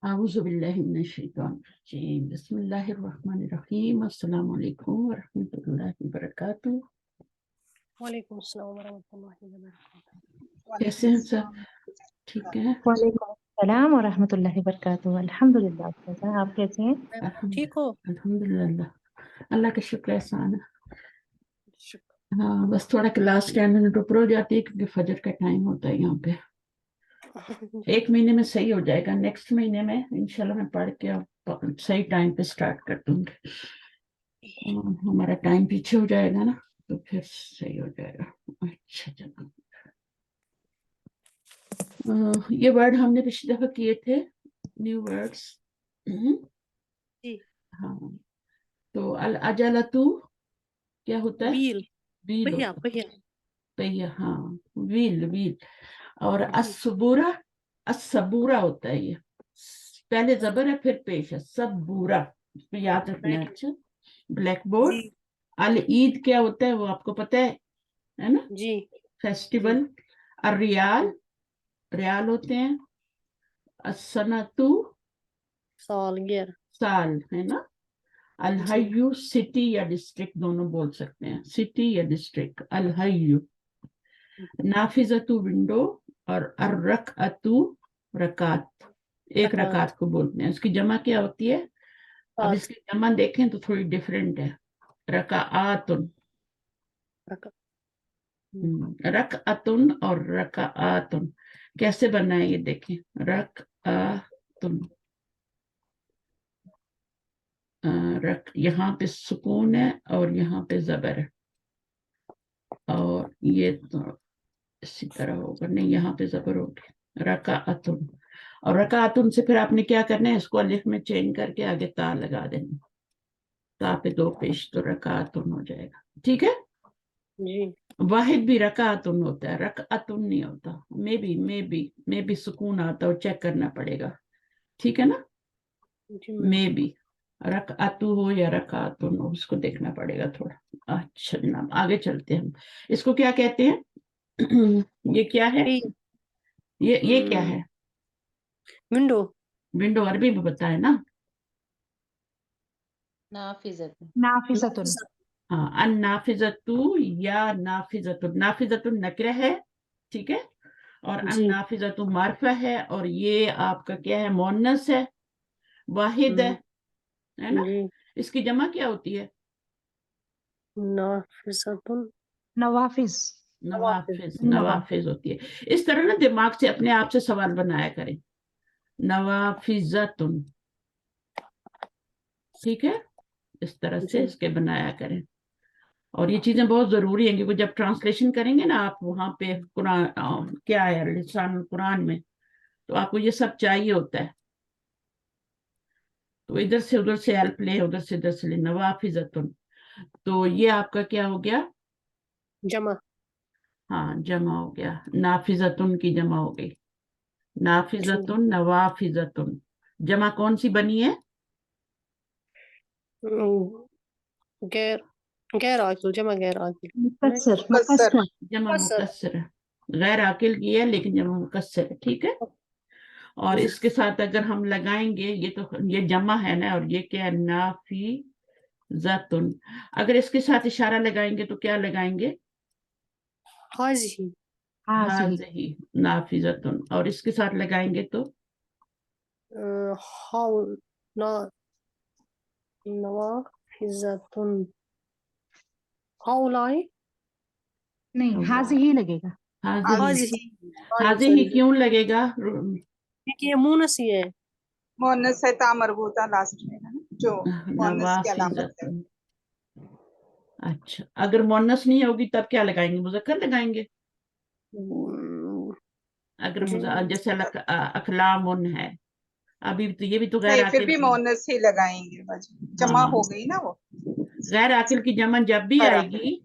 أعوذ بالله من الشيطان الرجيم بسم الله الرحمن الرحيم السلام عليكم ورحمة الله وبركاته. وعلیکم السلام ورحمۃ اللہ وبرکاتہ۔ کیسے ہیں سب؟ ٹھیک ہے وعلیکم السلام ورحمۃ اللہ وبرکاتہ۔ الحمد للہ استاذہ، آپ کیسے ہیں؟ ٹھیک ہو؟ الحمدللہ، اللہ کا شکر احسان ہے۔ شکر۔ ہاں بس تھوڑا کلاس 10 منٹ اوپر ہو جاتی ہے کیونکہ فجر کا ٹائم ہوتا ہے یہاں پہ۔ ایک مہینے میں صحیح ہو جائے گا، نیکسٹ مہینے میں انشاءاللہ میں پڑھ کے صحیح ٹائم پہ سٹارٹ کر دوں گی۔ ہمارا ٹائم پیچھے ہو جائے گا نا تو پھر صحیح ہو جائے گا۔ اچھا چلو، یہ ورڈ ہم نے پچھلی دفعہ کیے تھے، نیو ورڈس۔ جی ہاں تو العجلتو کیا ہوتا ہے؟ ویل، ویل پہیا ہوتا پہیا۔ ہے، پہیا، ہاں ویل ویل۔ اور الصبورہ، الصبورہ ہوتا ہے، یہ پہلے زبر ہے پھر پیش ہے، صبورہ، اس پہ یاد رکھنا ہے۔ اچھا، بلیک بورڈ۔ جی العید کیا ہوتا ہے وہ آپ کو پتہ ہے نا؟ جی فیسٹیول۔ الریال، ریال ہوتے ہیں۔ السنتو، سالگرہ۔ سال ہے نا۔ الحیو، سٹی یا ڈسٹرکٹ دونوں بول سکتے ہیں، سٹی یا ڈسٹرکٹ، الحیو۔ نافذتو، ونڈو، اور الرکعتو، رکعت، ایک رکعت کو بولتے ہیں۔ اس کی جمع کیا ہوتی ہے؟ اب اس کی جمع دیکھیں تو تھوڑی ڈیفرنٹ ہے، رکعاتن، رکعتن اور رکعاتن۔ کیسے بنا ہے یہ دیکھیں، رکعاتن، یہاں پہ سکون ہے اور یہاں پہ زبر ہے، اور یہ تو اسی طرح ہوگا، نہیں یہاں پہ زبر ہوگی، رکعتن۔ اور رکعتن سے پھر آپ نے کیا کرنا ہے، اس کو الف میں چینج کر کے آگے تا لگا دینا، تا پہ دو پیش، تو رکعتن ہو جائے گا، ٹھیک ہے۔ جی واحد بھی رکعتن ہوتا ہے، رکعتن نہیں ہوتا، میں بھی سکون آتا ہے، چیک کرنا پڑے گا، ٹھیک ہے نا۔ جی میں بھی رکعتو ہو یا رکعتن ہو، اس کو دیکھنا پڑے گا تھوڑا۔ اچھا جناب آگے چلتے ہیں ہم، اس کو کیا کہتے ہیں؟ یہ کیا ہے؟ یہ کیا ہے؟ ونڈو۔ ونڈو عربی میں بتائے نا۔ نافذۃ۔ ہاں، النافذتو یا نافذۃ، نافذۃ نکرہ ہے، ٹھیک ہے، اور جی النافذۃ معرفہ ہے، اور یہ آپ کا کیا ہے؟ مؤنث ہے، واحد ہے نا۔ جی اس کی جمع کیا ہوتی ہے؟ نافذۃ، نوافذ۔ نوافذ، نوافذ ہوتی ہے۔ اس طرح نا دماغ سے اپنے آپ سے سوال بنایا کریں، نوافذۃ، ٹھیک ہے، اس طرح سے اس کے بنایا کریں۔ اور یہ چیزیں بہت ضروری ہیں کیونکہ جب ٹرانسلیشن کریں گے نا آپ وہاں پہ قرآن کیا ہے لسان القرآن میں، تو آپ کو یہ سب چاہیے ہوتا ہے، تو ادھر سے ادھر سے ہیلپ لے، ادھر سے لے، نوافذۃ۔ تو یہ آپ کا کیا ہو گیا؟ جمع۔ ہاں جمع ہو گیا، نافذۃن کی جمع ہو گئی، نافذۃن، نوافذۃن۔ جمع کون سی بنی ہے؟ غیر غیر عاقل، جمع غیر عاقل، مکسر۔ جمع مکسر ہے، غیر عاقل کی ہے لیکن جمع مکسر ہے، ٹھیک ہے۔ اور اس کے ساتھ اگر ہم لگائیں گے، یہ تو یہ جمع ہے نا، اور یہ کیا ہے؟ نافذۃن۔ اگر اس کے ساتھ اشارہ لگائیں گے تو کیا لگائیں گے؟ حاضی، حاضی نافذۃن، اور اس کے ساتھ لگائیں گے تو حول، نوافذۃ، ہاؤلائی، نہیں، حاضی ہی لگے گا۔ حاضی، حاضی ہی کیوں لگے گا؟ کیونکہ یہ مونس ہی ہے۔ مونس ہے، تا مربوطہ لاسٹ میں ہے نا، جو مونس کی علامت ہے۔ نوافذۃ۔ اچھا، اگر مونس نہیں ہوگی تب کیا لگائیں گے؟ مذکر لگائیں گے۔ اگر جیسے اقلام ہے، ابھی تو یہ بھی تو غیر نہیں، پھر عاقل بھی کی، مونس ہی لگائیں گے، جمع ہو گئی نا وہ۔ غیر عاقل کی جمع جب بھی آئے گی،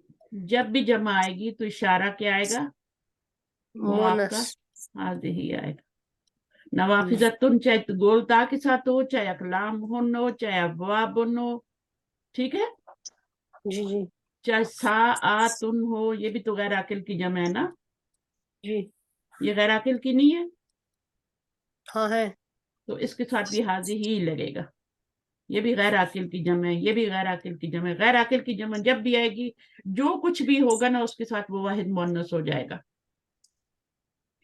جب بھی جمع آئے گی تو اشارہ کیا آئے گا؟ وہ آپ کا مونس۔ حاضی ہی آئے گا۔ نوافذۃن چاہے گول تا کے ساتھ ہو، چاہے اقلام ہو، چاہے ابواب ہو، ٹھیک ہے، جی جی چاہے ساعاتن ہو، یہ بھی تو غیر عاقل کی جمع ہے نا، جی یہ غیر عاقل کی نہیں ہے؟ ہاں ہے۔ تو اس کے ساتھ بھی حاضی ہی لگے گا. یہ بھی غیر عاقل کی جمع ہے, یہ بھی غیر عاقل کی جمع ہے. غیر عاقل کی جمع جب بھی آئے گی جو کچھ بھی ہوگا نا اس کے ساتھ وہ واحد مؤنث ہو جائے گا.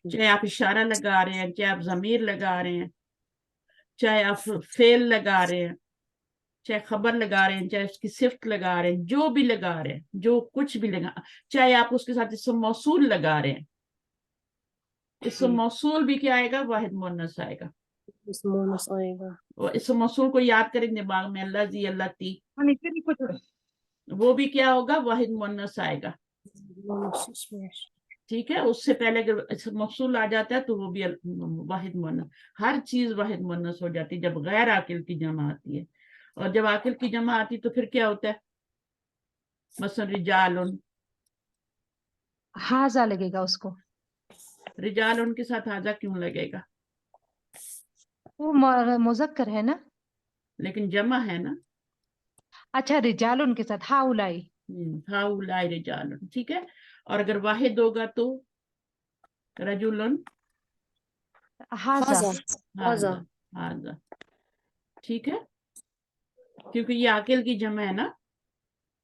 چاہے آپ اشارہ لگا رہے ہیں, چاہے آپ ضمیر لگا رہے ہیں, چاہے آپ فعل لگا رہے ہیں, چاہے خبر لگا رہے ہیں, چاہے اس کی صفت لگا رہے ہیں, جو بھی لگا رہے ہیں, جو کچھ بھی لگا, چاہے آپ اس کے ساتھ اسم موصول لگا رہے ہیں, اسم موصول بھی کیا آئے گا, واحد مؤنث آئے گا. اس مونس آئے گا. اسم موصول کو یاد کریں دماغ میں, اللہ زی, اللہ تی, وہ بھی کیا ہوگا, واحد مؤنث آئے گا. ٹھیک ہے, اس سے پہلے اگر اسم موصول آ جاتا ہے تو وہ بھی واحد مؤنث. ہر چیز واحد مؤنث ہو جاتی ہے جب غیر عاقل کی جمع آتی ہے. اور جب عاقل کی جمع آتی تو پھر کیا ہوتا ہے, مثلا رجال, حاضہ لگے گا اس کو. رجال ان کے ساتھ حاضہ کیوں لگے گا, وہ مذکر ہے نا. لیکن جمع ہے نا. اچھا, رجال ان کے ساتھ ہاؤلائی. ہاؤلائی رجال, ٹھیک ہے. اور اگر واحد ہوگا تو رجل حاضہ. حاضہ. حاضہ, ٹھیک ہے. کیونکہ یہ عاقل کی جمع ہے نا,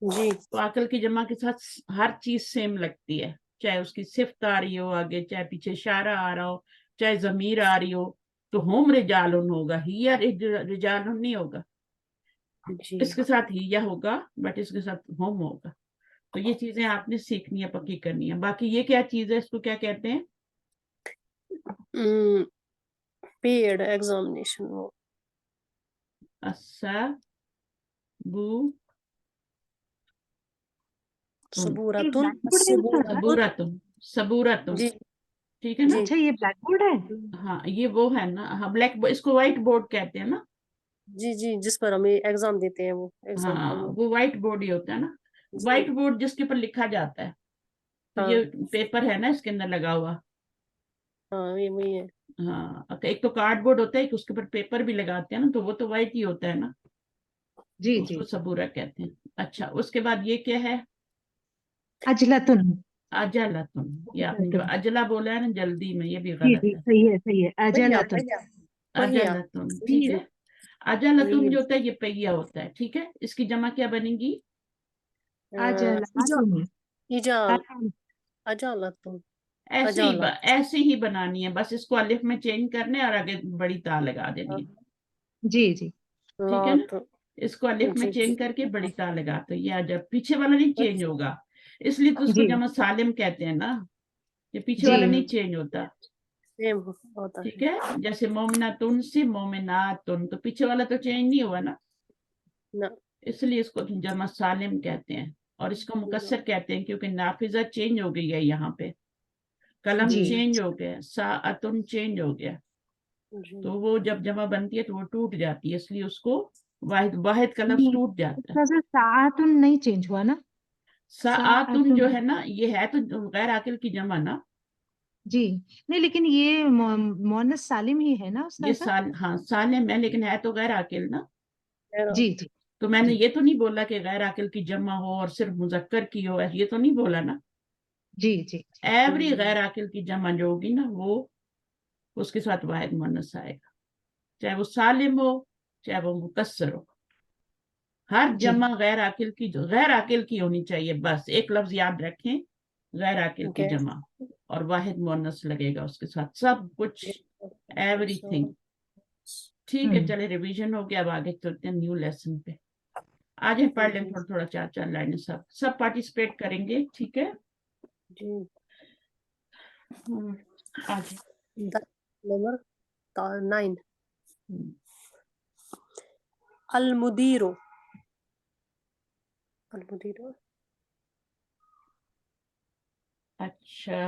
جی. تو عاقل کی جمع کے ساتھ ہر چیز سیم لگتی ہے, چاہے اس کی صفت آ رہی ہو آگے, چاہے پیچھے اشارہ آ رہا ہو, چاہے ضمیر آ رہی ہو, تو ہوم رجالن ہوگا, ہی یا رجالن نہیں ہوگا. جی. اس کے ساتھ ہی یا ہوگا بٹ اس کے ساتھ ہوم ہوگا. تو یہ چیزیں آپ نے سیکھنی ہے, پکی کرنی ہے. باقی یہ کیا چیز ہے, اس کو کیا کہتے ہیں, پیڈ ایگزامینیشن. صبورتن. صبورتن, صبورتن, جی. ٹھیک ہے نا. اچھا, یہ بلیک بورڈ ہے. ہاں یہ وہ ہے نا, ہاں بلیک, اس کو وائٹ بورڈ کہتے ہیں نا. جی جی, جس پر ہمیں ایگزام دیتے ہیں وہ ایگزام ہاں ہال. وہ وائٹ بورڈ ہی ہوتا ہے نا. وائٹ بورڈ جس کے اوپر لکھا جاتا ہے, تو ہاں. یہ پیپر ہے نا اس کے اندر لگا ہوا. ہاں یہ وہی ہے. ہاں, ایک تو کارڈ بورڈ ہوتا ہے, ایک اس کے اوپر پیپر بھی لگاتے ہیں نا, تو وہ تو وائٹ ہی ہوتا ہے نا. جی اس جی. کو صبورہ کہتے ہیں. اچھا, اس کے بعد یہ کیا ہے, اجلتن. اجلتن. یہ آپ نے جو اجلا بولا ہے نا جلدی میں, یہ بھی جی غلط جی, ہے. صحیح ہے, صحیح ہے. اجلتن. اجلتن, ٹھیک ہے. اجلتن پہیا. جو ہوتا ہے یہ پہیا ہوتا ہے, ٹھیک ہے. اس کی جمع کیا بنے گی, اجلتن. ایجال. اجالتن. ایسے ہی اجالت. ایسے ہی بنانی ہے, بس اس کو الف میں چینج کرنے اور آگے بڑی تا لگا دینی ہے. جی جی. ٹھیک ہے نا, لات. اس کو الف میں جی. چینج کر کے بڑی تا لگا, تو یہ جب پیچھے والا نہیں چینج ہوگا, اس لیے تو اس کو جی جمع سالم کہتے ہیں نا, یہ پیچھے جی. والا نہیں چینج ہوتا. سیم ہوتا ٹھیک ہے. ہے, جیسے مومناتن سے مومناتن, تو پیچھے والا تو چینج نہیں ہوا نا, نہ. اس لیے اس کو جمع سالم کہتے ہیں. اور اس کو مکسر کہتے ہیں کیونکہ نافذہ چینج ہو گئی ہے, یہاں پہ قلم جی. چینج ہو گیا, ساعتن چینج ہو گیا, جی. تو وہ جب جمع بنتی ہے تو وہ ٹوٹ جاتی ہے, اس لیے اس کو واحد واحد کا لفظ ٹوٹ جاتا ہے. ساعتن نہیں چینج ہوا نا. ساعتن جو ہے نا, یہ ہے تو غیر عاقل کی جمع نا. جی نہیں, لیکن یہ مؤنث سالم ہی ہے نا یہ استاذہ. ہاں سالم ہے, لیکن ہے تو غیر عاقل نا. جی جی. تو میں نے جی یہ تو نہیں بولا کہ غیر عاقل کی جمع ہو اور صرف مذکر کی ہو, یہ تو نہیں بولا نا. جی جی. ایوری غیر عاقل کی جمع جو ہوگی نا, وہ اس کے ساتھ واحد مؤنث آئے گا, چاہے وہ سالم ہو چاہے وہ مکسر ہو. ہر جی. جمع غیر عاقل کی, غیر عاقل کی ہونی چاہیے, بس ایک لفظ یاد رکھیں, غیر عاقل کی جمع, اور واحد مؤنث لگے گا اس کے ساتھ, سب کچھ, ایوری تھنگ. ٹھیک ہے, چلے ریویژن ہو گیا, اب آگے چلتے ہیں نیو لیسن پہ. آج ہم پڑھ لیں تھوڑا تھوڑا, چار چار لائنیں, سب پارٹیسپیٹ کریں گے, ٹھیک ہے. جی. آج نمبر 9. المدیر. المدیر. اچھا,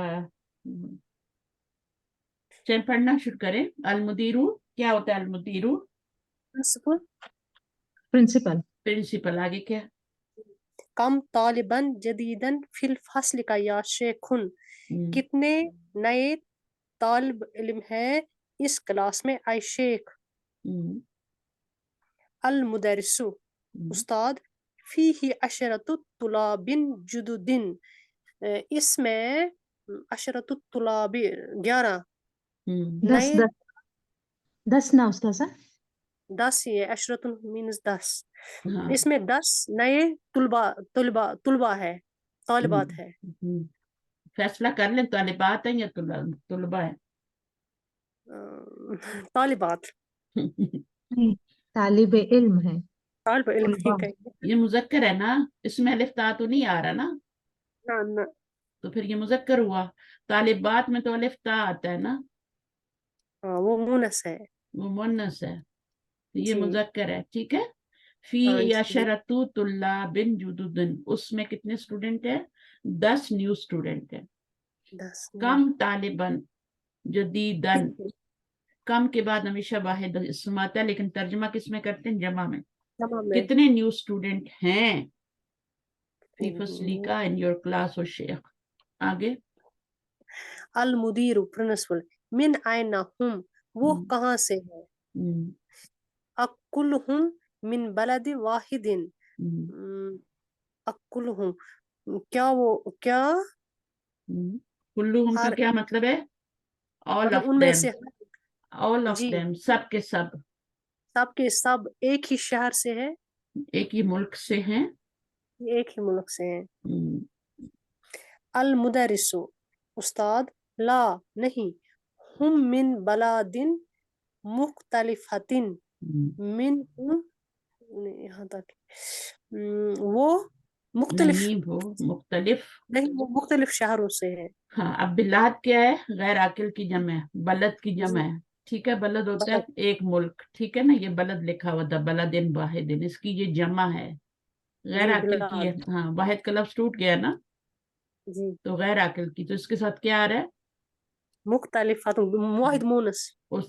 چل پڑھنا شروع کریں. المدیرو کیا ہوتا ہے, المدیرو پرنسپل. پرنسپل. پرنسپل. آگے کیا, کم طالباً جدیداً فی الفصل کا یا شیخن, کتنے نئے طالب علم ہیں اس کلاس میں, اے شیخ. المدرس استاد. فیہ عشرۃ طلاب جدد, اس میں عشرۃ الطلاب 11 دس نئے دس. 10 نا استاذہ 10 یہ عشرتن means 10. ہاں اس میں 10 نئے طلبا ہے، طالبات ہے. فیصلہ کر لیں طالبات ہیں یا طلبا ہیں. طالبات، نہیں، طالب علم ہے طالب علم طلباء. یہ مذکر ہے نا، اس میں الف تا تو نہیں آ رہا نا، نہ تو پھر یہ مذکر ہوا. طالبات میں تو الف تا آتا ہے نا، وہ مونس ہے. وہ مونس ہے، تو یہ جی مذکر ہے. ٹھیک ہے. فی ہاں جی عشرۃ طلاب جدد، اس میں کتنے اسٹوڈنٹ ہیں؟ 10 نیو اسٹوڈنٹ ہیں. 10 کم طالباً جدیدن، کم کے بعد ہمیشہ واحد اسم آتا ہے، لیکن ترجمہ کس میں کرتے ہیں؟ جمع میں. تمام میں. کتنے نیو اسٹوڈنٹ ہیں فی فصلی کا ان یور کلاس اور شیخ. آگے المدیر پرنسپل، من آئین ہم، وہ کہاں سے ہے؟ اکلہم من بلد واحد، اکلہم کیا وہ کیا کلہم کا ہر کیا مطلب ہے؟ all مطلب of ان میں them، سے all of جی them، سب کے سب سب کے سب ایک ہی شہر سے ہے، ایک ہی ملک سے ہیں. ایک ہی ملک سے ہیں. المدرس استاد، لا نہیں، ہم من بلاد مختلفۃ، من یہاں تک وہ مختلف نہیں وہ مختلف. نہیں، وہ مختلف شہروں سے ہے. ہاں اب بلاد کیا ہے؟ غیر عاقل کی جمع ہے، بلد کی جمع جی ہے. ٹھیک ہے. بلد ہوتا ہے بلد ایک ملک. ٹھیک ہے نا، یہ بلد لکھا ہوا تھا بلد واحد، اس کی یہ جمع ہے. غیر جی عاقل کی ہے. بلاد ہاں واحد کا لفظ ٹوٹ گیا نا، جی تو غیر عاقل کی، تو اس کے ساتھ کیا آ رہا ہے؟ مختلفۃ واحد مونس.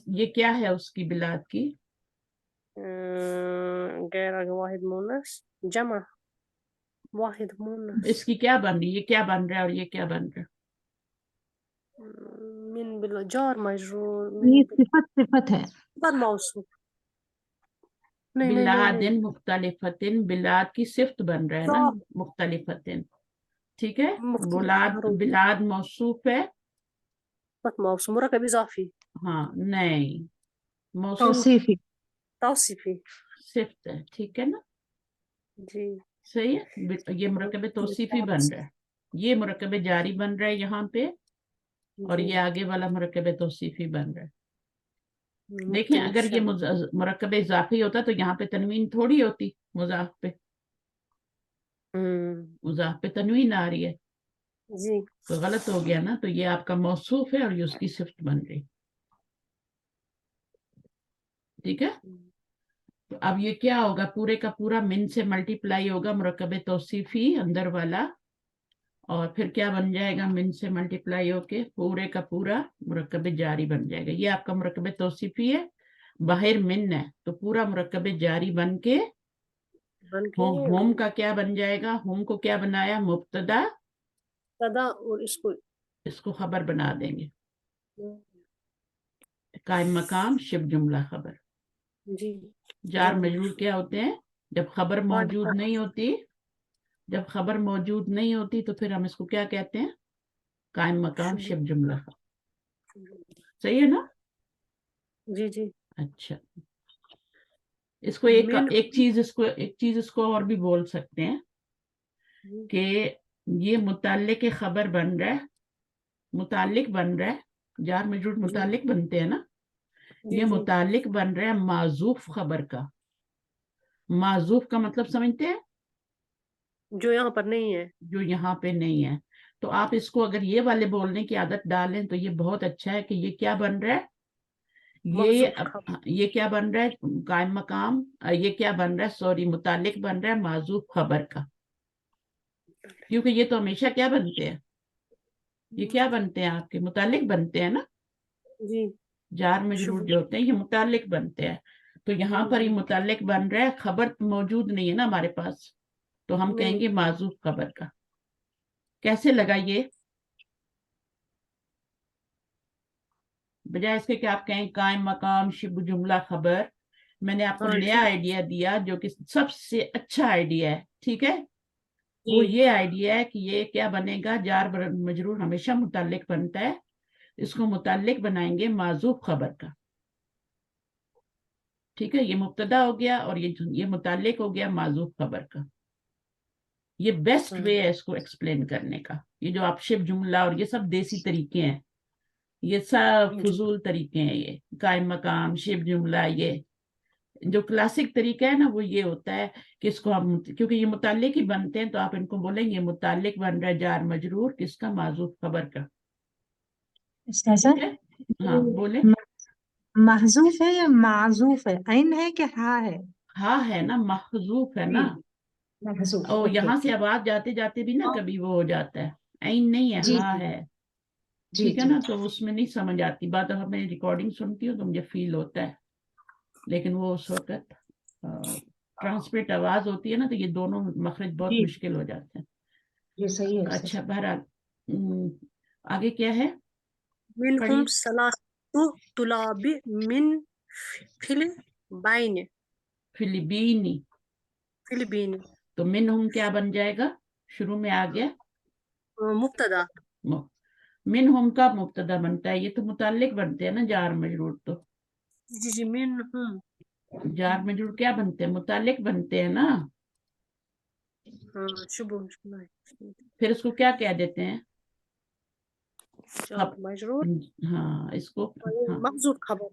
یہ کیا ہے اس کی بلاد کی؟ غیر واحد مونس جمع واحد مونس اس کی کیا بن رہی ہے؟ یہ کیا بن رہا ہے اور یہ کیا بن رہا ہے؟ من بلا جار مجرور یہ من صفت ہے. بل موصوف. نہیں نہیں نہیں بلاد نہیں مختلفتن، بلاد کی صفت بن رہا ہے نا، مختلفتن. ٹھیک ہے. مختلف شہروں بلاد موصوف ہے. بس موصوف مرکب اضافی ہاں نہیں، موصوف توصیفی. توصیفی. صفت ہے. ٹھیک ہے نا، جی صحیح ہے. یہ مرکب مختلف توصیفی شہروں بن سے. رہا ہے، یہ مرکب جاری بن رہا ہے یہاں پہ، اور جی یہ آگے والا مرکب توصیفی بن رہا ہے. دیکھیں مختلف اگر یہ شہروں. مرکب اضافی ہوتا تو یہاں پہ تنوین تھوڑی ہوتی، مضاف پہ مضاف پہ تنوین آ رہی ہے، جی تو غلط ہو گیا نا. تو یہ آپ کا موصوف ہے اور یہ اس کی صفت بن رہی. ٹھیک ہے. تو اب یہ کیا ہوگا؟ پورے کا پورا من سے ملٹی پلائی ہوگا مرکب توصیفی اندر والا، اور پھر کیا بن جائے گا؟ من سے ملٹی پلائی ہو کے پورے کا پورا مرکب جاری بن جائے گا. یہ آپ کا مرکب توصیفی ہے، باہر من ہے، تو پورا مرکب جاری بن کے بن کے ہوم کا کیا بن جائے گا؟ ہوم کو کیا بنایا؟ مبتدا، تدا اور اس کو خبر بنا دیں گے. قائم مقام شبہ جملہ خبر. جی جار مجرور کیا ہوتے ہیں؟ جب خبر موجود ہاں نہیں ہوتی، جب خبر موجود نہیں ہوتی تو پھر ہم اس کو کیا کہتے ہیں؟ قائم مقام شبہ جملہ خبر. صحیح ہے نا؟ جی جی. اچھا، اس کو ایک من چیز اس کو اور بھی بول سکتے ہیں کہ یہ متعلق خبر بن رہا ہے، متعلق بن رہا ہے، جار مجرور متعلق بنتے ہیں نا، جی یہ جی متعلق بن رہا ہے معذوف خبر کا. معذوف کا مطلب سمجھتے ہیں؟ جو یہاں پر نہیں ہے. جو یہاں پہ نہیں ہے. تو آپ اس کو اگر یہ والے بولنے کی عادت ڈالیں تو یہ بہت اچھا ہے کہ یہ کیا بن رہا ہے؟ محذوف خبر. یہ کیا بن رہا ہے؟ قائم مقام. یہ کیا بن رہا ہے؟ سوری، متعلق بن رہا ہے معذوف خبر کا، کیونکہ یہ تو ہمیشہ کیا بنتے ہیں؟ یہ کیا بنتے ہیں؟ آپ کے متعلق بنتے ہیں نا. جی جار مجرور جو ہوتے ہیں یہ متعلق بنتے ہیں. تو یہاں پر یہ متعلق بن رہا ہے، خبر موجود نہیں ہے نا ہمارے پاس، تو ہم کہیں گے معذوف خبر کا. کیسے لگا یہ؟ بجائے اس کے کہ آپ کہیں قائم مقام شبہ جملہ خبر. میں نے آپ کو ہاں نیا ٹھیک. آئیڈیا دیا جو کہ سب سے اچھا آئیڈیا ہے. ٹھیک ہے. جی وہ یہ آئیڈیا ہے کہ یہ کیا بنے گا؟ جار مجرور ہمیشہ متعلق بنتا ہے، اس کو متعلق بنائیں گے معذوف خبر کا. ٹھیک ہے, یہ مبتدا ہو گیا اور یہ متعلق ہو گیا معذوف خبر کا. یہ بیسٹ وے ہے اس کو ایکسپلین کرنے کا. یہ جو آپ شبہ جملہ اور یہ سب دیسی طریقے ہیں, یہ سب فضول طریقے ہیں. یہ قائم مقام, شبہ جملہ, یہ جو کلاسک طریقہ ہے نا وہ یہ ہوتا ہے کہ اس کو ہم, کیونکہ یہ متعلق ہی بنتے ہیں تو آپ ان کو بولیں یہ متعلق بن رہا ہے جار مجرور کس کا, معذوف خبر کا. استاذہ ٹھیک ہے, ہاں بولیں. محذوف ہے یا معذوف ہے, عین ہے کہ ہاں ہے؟ ہاں ہے نا, محذوف ہے نا. محذوف, او اوکے یہاں سے اوکے. اب آج جاتے جاتے بھی نا کبھی وہ ہو جاتا ہے, عین نہیں ہے جی ہاں جی ہے. جی ٹھیک ہے جی نا, تو اس میں نہیں سمجھ آتی بات. اب میں ریکارڈنگ سنتی ہوں تو مجھے فیل ہوتا ہے, لیکن وہ اس وقت ٹرانسپیٹ آواز ہوتی ہے نا تو یہ دونوں مخرج بہت جی مشکل ہو جاتے ہیں. یہ صحیح ہے اچھا استاذہ. بہرحال آگے کیا ہے منہم پڑھیے. ثلاثۃ طلاب من فلبین. فلبینی, فلبین تو منہم کیا بن جائے گا, شروع میں آ گیا مبتدا. منہم کا مبتدا بنتا ہے, یہ تو متعلق بنتے ہیں نا جار مجرور. تو جی جی منہم, جار مجرور کیا بنتے ہیں, متعلق بنتے ہیں نا. ہاں شبہ پھر اس کو کیا کہہ دیتے ہیں, جار مجرور ہاں اس کو ہاں محذوف خبر.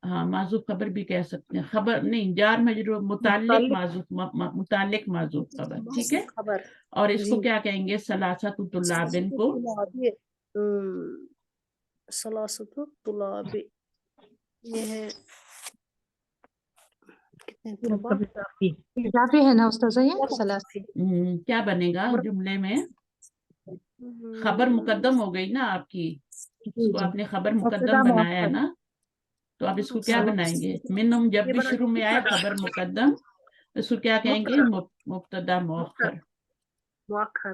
ہاں معذوف خبر بھی کہہ سکتے ہیں. خبر نہیں, جار مجرور متعلق معذوف, متعلق معذوف خبر. ٹھیک ہے, خبر اور اس جی. کو کیا کہیں گے, ثلاثۃ طلاب کو. ثلاثۃ طلاب, یہ ہے کتنے طلباء. اضافی ہے نا استاذہ یہ سلاس. کیا بنے گا جملے میں, خبر مقدم ہو گئی نا آپ کی, اس جی کو جی, آپ نے خبر مبتدا مقدم بنایا ہے مؤخر. نا, تو آپ اس کو کیا بنائیں گے, منہم جب بھی شروع میں آئے خبر مقدم, اس کو کیا کہیں گے, مبتدا مؤخر مؤخر.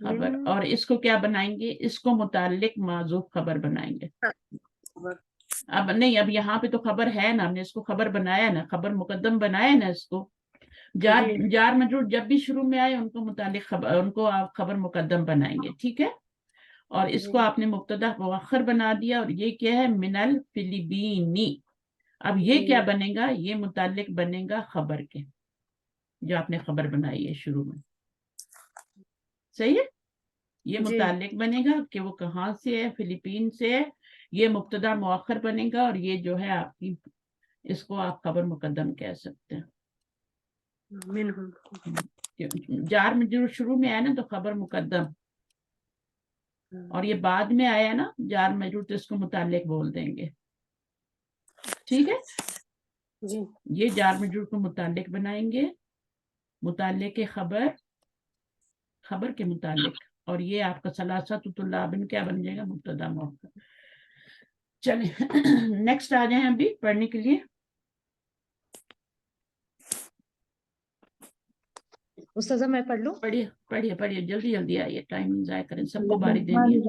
خبر. اور اس کو کیا بنائیں گے, اس کو متعلق معذوف خبر بنائیں گے. اب نہیں, اب یہاں پہ تو خبر ہے نا, ہم نے اس کو خبر بنایا نا, خبر مقدم بنایا نا اس کو. جار مجرور جب بھی شروع میں آئے ان کو متعلق خبر, ان کو آپ خبر مقدم بنائیں گے. ٹھیک ہے, اور اس کو آپ نے مبتدا مؤخر بنا دیا. اور یہ کیا ہے, من الفلبینی. اب یہ کیا بنے گا, یہ متعلق بنے گا خبر کے, جو آپ نے خبر بنائی ہے شروع میں. صحیح ہے, یہ متعلق بنے گا کہ وہ کہاں سے ہے, فلپین سے ہے. یہ مبتدا مؤخر بنے گا, اور یہ جو ہے آپ کی, اس کو آپ خبر مقدم کہہ سکتے ہیں. جار مجرور شروع میں آیا نا تو خبر مقدم, اور یہ بعد میں آیا نا جار مجرور تو اس کو متعلق بول دیں گے. ٹھیک ہے, جی یہ جار مجرور کو متعلق بنائیں گے, متعلق خبر, خبر کے متعلق. اور یہ آپ کا ثلاثۃ طلاب کیا بن جائے گا, مبتدا مؤخر. چلیں نیکسٹ آ جائیں ابھی پڑھنے کے لیے. استاذہ میں پڑھ لوں. پڑھیے پڑھیے پڑھیے, جلدی جلدی آئیے, ٹائم نہیں ضائع کریں, سب کو باری دینی ہے.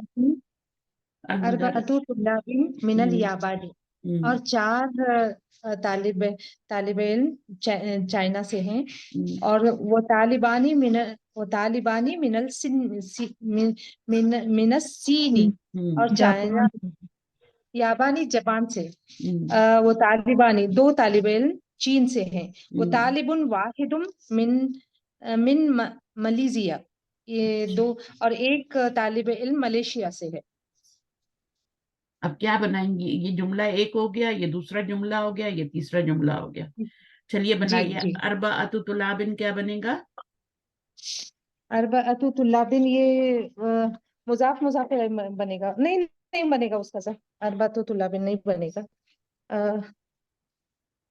اربعۃ طلاب من الیابانی, اور 4 طالب علم چائنا سے ہیں, اور وہ طالبانی من الصینی, اور چائنا یابانی جاپان سے. وہ طالبانی 2 طالب علم چین سے ہیں. وہ طالب واحد من ملیزیا, یہ 2, اور 1 طالب علم ملیشیا سے ہے. اب کیا بنائیں گے, یہ جملہ ایک ہو گیا, یہ دوسرا جملہ ہو گیا, یہ تیسرا جملہ ہو گیا. چلیے بنائیے. جی. اربعۃ طلاب کیا بنے گا, اربعۃ طلاب, یہ مضاف بنے گا. نہیں بنے گا اس کا, اربعۃ طلاب نہیں بنے گا.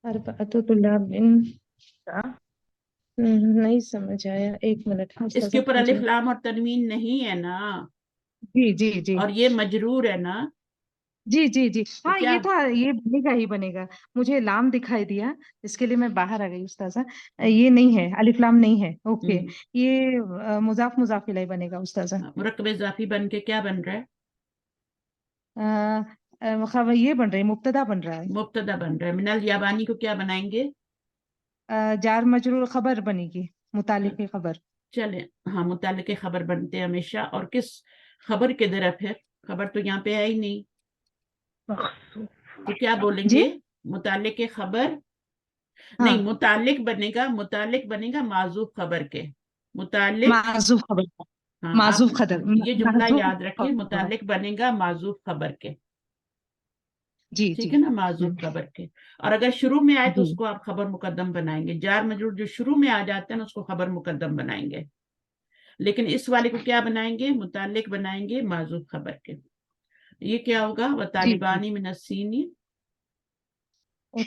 اربعۃ طلاب نہیں سمجھ آیا, 1 منٹ. اس کے اوپر الف لام اور تنوین نہیں ہے نا, جی جی جی اور یہ مجرور ہے نا. جی جی جی, ہاں کیا یہ تھا, یہ بنے گا ہی بنے گا. مجھے لام دکھائی دیا, اس کے لیے میں باہر آ گئی استاذہ. یہ نہیں ہے, الف لام نہیں ہے. اوکے, یہ مضاف الیہ بنے گا استاذہ. مرکب اضافی بن کے کیا بن رہا ہے, یہ بن رہا ہے, مبتدا بن رہا ہے. مبتدا بن رہا ہے. من الیابانی کو کیا بنائیں گے, جار مجرور خبر بنے گی, متعلق خبر. چلیں ہاں, متعلق خبر بنتے ہیں ہمیشہ. اور کس خبر کے در پھر, خبر تو یہاں پہ ہے ہی نہیں, تو کیا بولیں جی گے, متعلق کے خبر ہاں نہیں، متعلق بنے گا معذوف خبر کے، متعلق معذوف خبر کا، ہاں معذوف آپ خبر، یہ جملہ معذوف یاد رکھیے، خبر۔ متعلق بنے گا معذوف خبر کے، جی ٹھیک جی ہے نا، معذوف خبر کے. اور اگر شروع میں آئے تو جی اس کو آپ خبر مقدم بنائیں گے. جار مجرور جو شروع میں آ جاتے ہیں نا اس کو خبر مقدم بنائیں گے، لیکن اس والے کو کیا بنائیں گے؟ متعلق بنائیں گے معذوف خبر کے. یہ کیا ہوگا؟ جی وطالبانی من السین،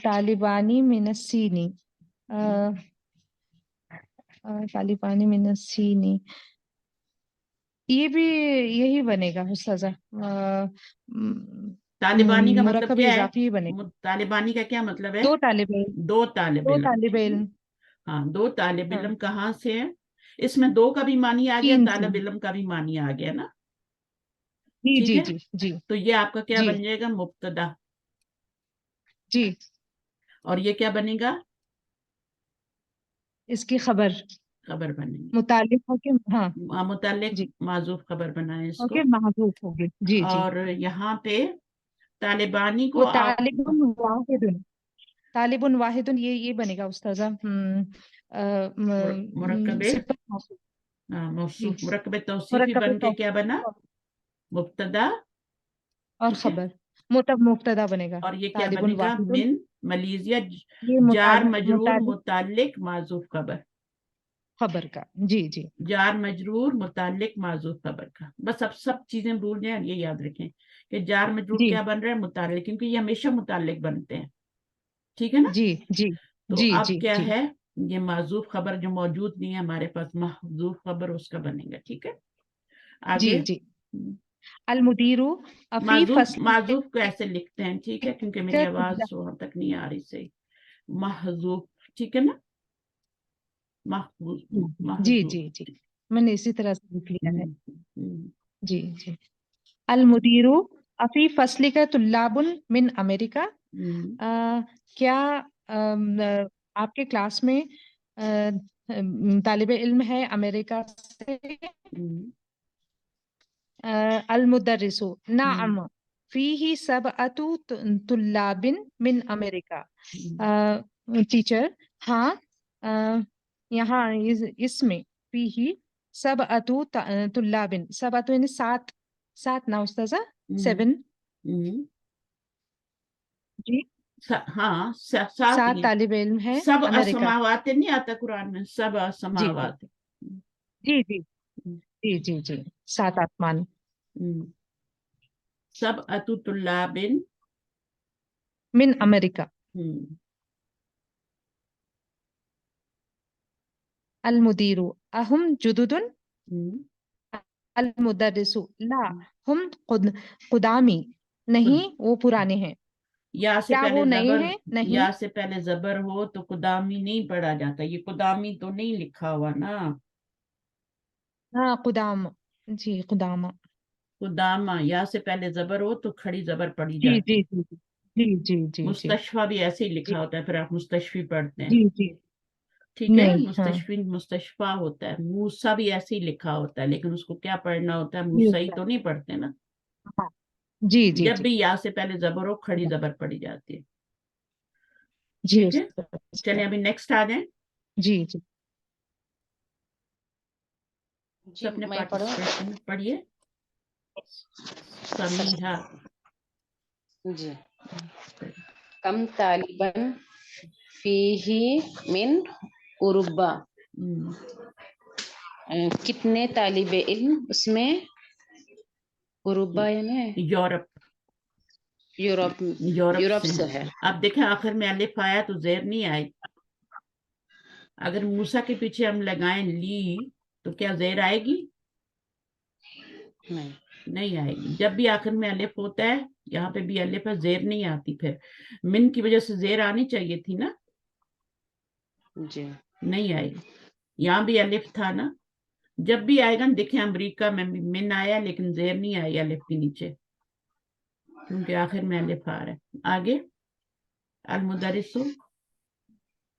طالبانی من السین، طالبانی من السین، یہ بھی یہی بنے گا استاذہ، طالبانی کا مطلب مرکب کیا ہے؟ اضافی ہی بنے گا. طالبانی کا کیا مطلب ہے؟ دو طالب علم، دو طالب دو علم. طالب علم ہاں، دو طالب ہاں علم کہاں سے ہیں؟ اس میں دو کا بھی معنی آ گیا، چین سے. طالب علم کا بھی معنی آ گیا نا، جی ٹھیک جی ہے. جی جی تو یہ آپ کا کیا جی بن جائے گا؟ مبتدا. جی، اور یہ کیا بنے گا؟ اس کی خبر خبر بنے گی. متعلق ہو کے، ہاں متعلق جی، معذوف خبر بنائیں اس ہو کو. کے محذوف ہوگی. جی جی، اور یہاں پہ طالبانی وہ کو آپ طالب واحد، طالب واحد یہ بنے گا استاذہ، مرکب صفت موصوف. جی، موصوف، مرکب توصیفی مرکب بن کے کیا بنا؟ توصیف مبتدا. اور ٹھیک ہے. خبر مبتدا بنے گا. اور یہ کیا طالب بنے گا؟ واحد، من ملیزیا، یہ جار متعلق مجرور متعلق معذوف خبر. خبر کا. جی جی جار مجرور متعلق معذوف خبر کا. بس اب سب چیزیں بھول جائیں، یہ یاد رکھیں کہ جار مجرور جی کیا بن رہا ہے؟ متعلق، کیونکہ یہ ہمیشہ متعلق بنتے ہیں، ٹھیک ہے نا. جی جی تو جی اب جی کیا جی ہے؟ یہ معذوف خبر جو موجود نہیں ہے ہمارے پاس، محذوف خبر اس کا بنے گا. ٹھیک ہے، جی آگے. جی. المدیر فی معذوف فصل، معذوف کو ایسے لکھتے ہیں، ٹھیک ہے، کیونکہ میری آواز وہاں تک نہیں آ رہی صحیح. محذوف، ٹھیک ہے نا، محفوظ، جی محذوف. جی جی، میں نے اسی طرح سے لکھ لیا ہے. ہم، جی جی. المدیر فی فصل کا طلاب من امریکہ، ہم، کیا آپ کے کلاس میں طالب علم ہے امریکہ سے؟ ہم، المدرس نعم فیہ سبعۃ طلاب من امریکہ. ٹیچر، ہاں یہاں اس میں فیہ سبعۃ طلاب، سبعۃ یعنی سات، سات نا استاذہ، ہم، 7. ہم. جی، ہاں، سات سات ہی ہیں. طالب علم ہے سب امریکہ. اسماوات نہیں آتا قرآن میں؟ سب جی جی اسماوات. جی جی جی جی جی، 7 آسمان. سب طلاب من امریکہ. المدیر اہم جدد، المدرس لا ہم قدامی، نہیں وہ پرانے ہیں. یا سے کیا پہلے وہ نئے زبر، ہیں؟ نہیں. یا سے پہلے زبر ہو تو قدامی نہیں پڑھا جاتا. یہ قدامی تو نہیں لکھا ہوا نا، ہاں قدام، جی قدامہ. قدامہ. یا سے پہلے زبر ہو تو کھڑی زبر پڑھی جی جاتی. جی جی جی جی جی جی مستشفی بھی ایسے ہی جی لکھا ہوتا ہے، پھر آپ مستشفی پڑھتے ہیں، جی جی. ٹھیک ہے. نہیں، ہاں مستشفی مستشفیٰ ہوتا ہے. موسیٰ بھی ایسے ہی لکھا ہوتا ہے، لیکن اس کو کیا پڑھنا ہوتا ہے؟ جی موسیٰ ہی تو نہیں پڑھتے نا. ہاں. جی جی جب جی بھی یا سے پہلے زبر ہو کھڑی زبر پڑھی جاتی ہے، جی ٹھیک ہے. چلیں ابھی نیکسٹ آ جائیں. جی جی. سب اپنے پارٹیسپیشن پڑھیے. سمیحہ. جی. کم طالباً فیہی من اوروبا، کتنے طالب علم اس میں اوروبا یعنی یورپ، یورپ سے ہے. اب دیکھیں آخر میں الف آیا تو زیر نہیں آئی. اگر موسیٰ کے پیچھے ہم لگائیں لی تو کیا زیر آئے گی؟ نہیں آئے گی. جب بھی آخر میں الف ہوتا ہے، یہاں پہ بھی الف ہے، زیر نہیں آتی. پھر من کی وجہ سے زیر آنی چاہیے تھی نا، جی نہیں آئی. یہاں بھی الف تھا نا. جب بھی آئے گا دیکھیں امریکہ میں من آیا لیکن زیر نہیں آئی الف کے نیچے، کیونکہ آخر میں الف آ رہا ہے. آگے. المدرس،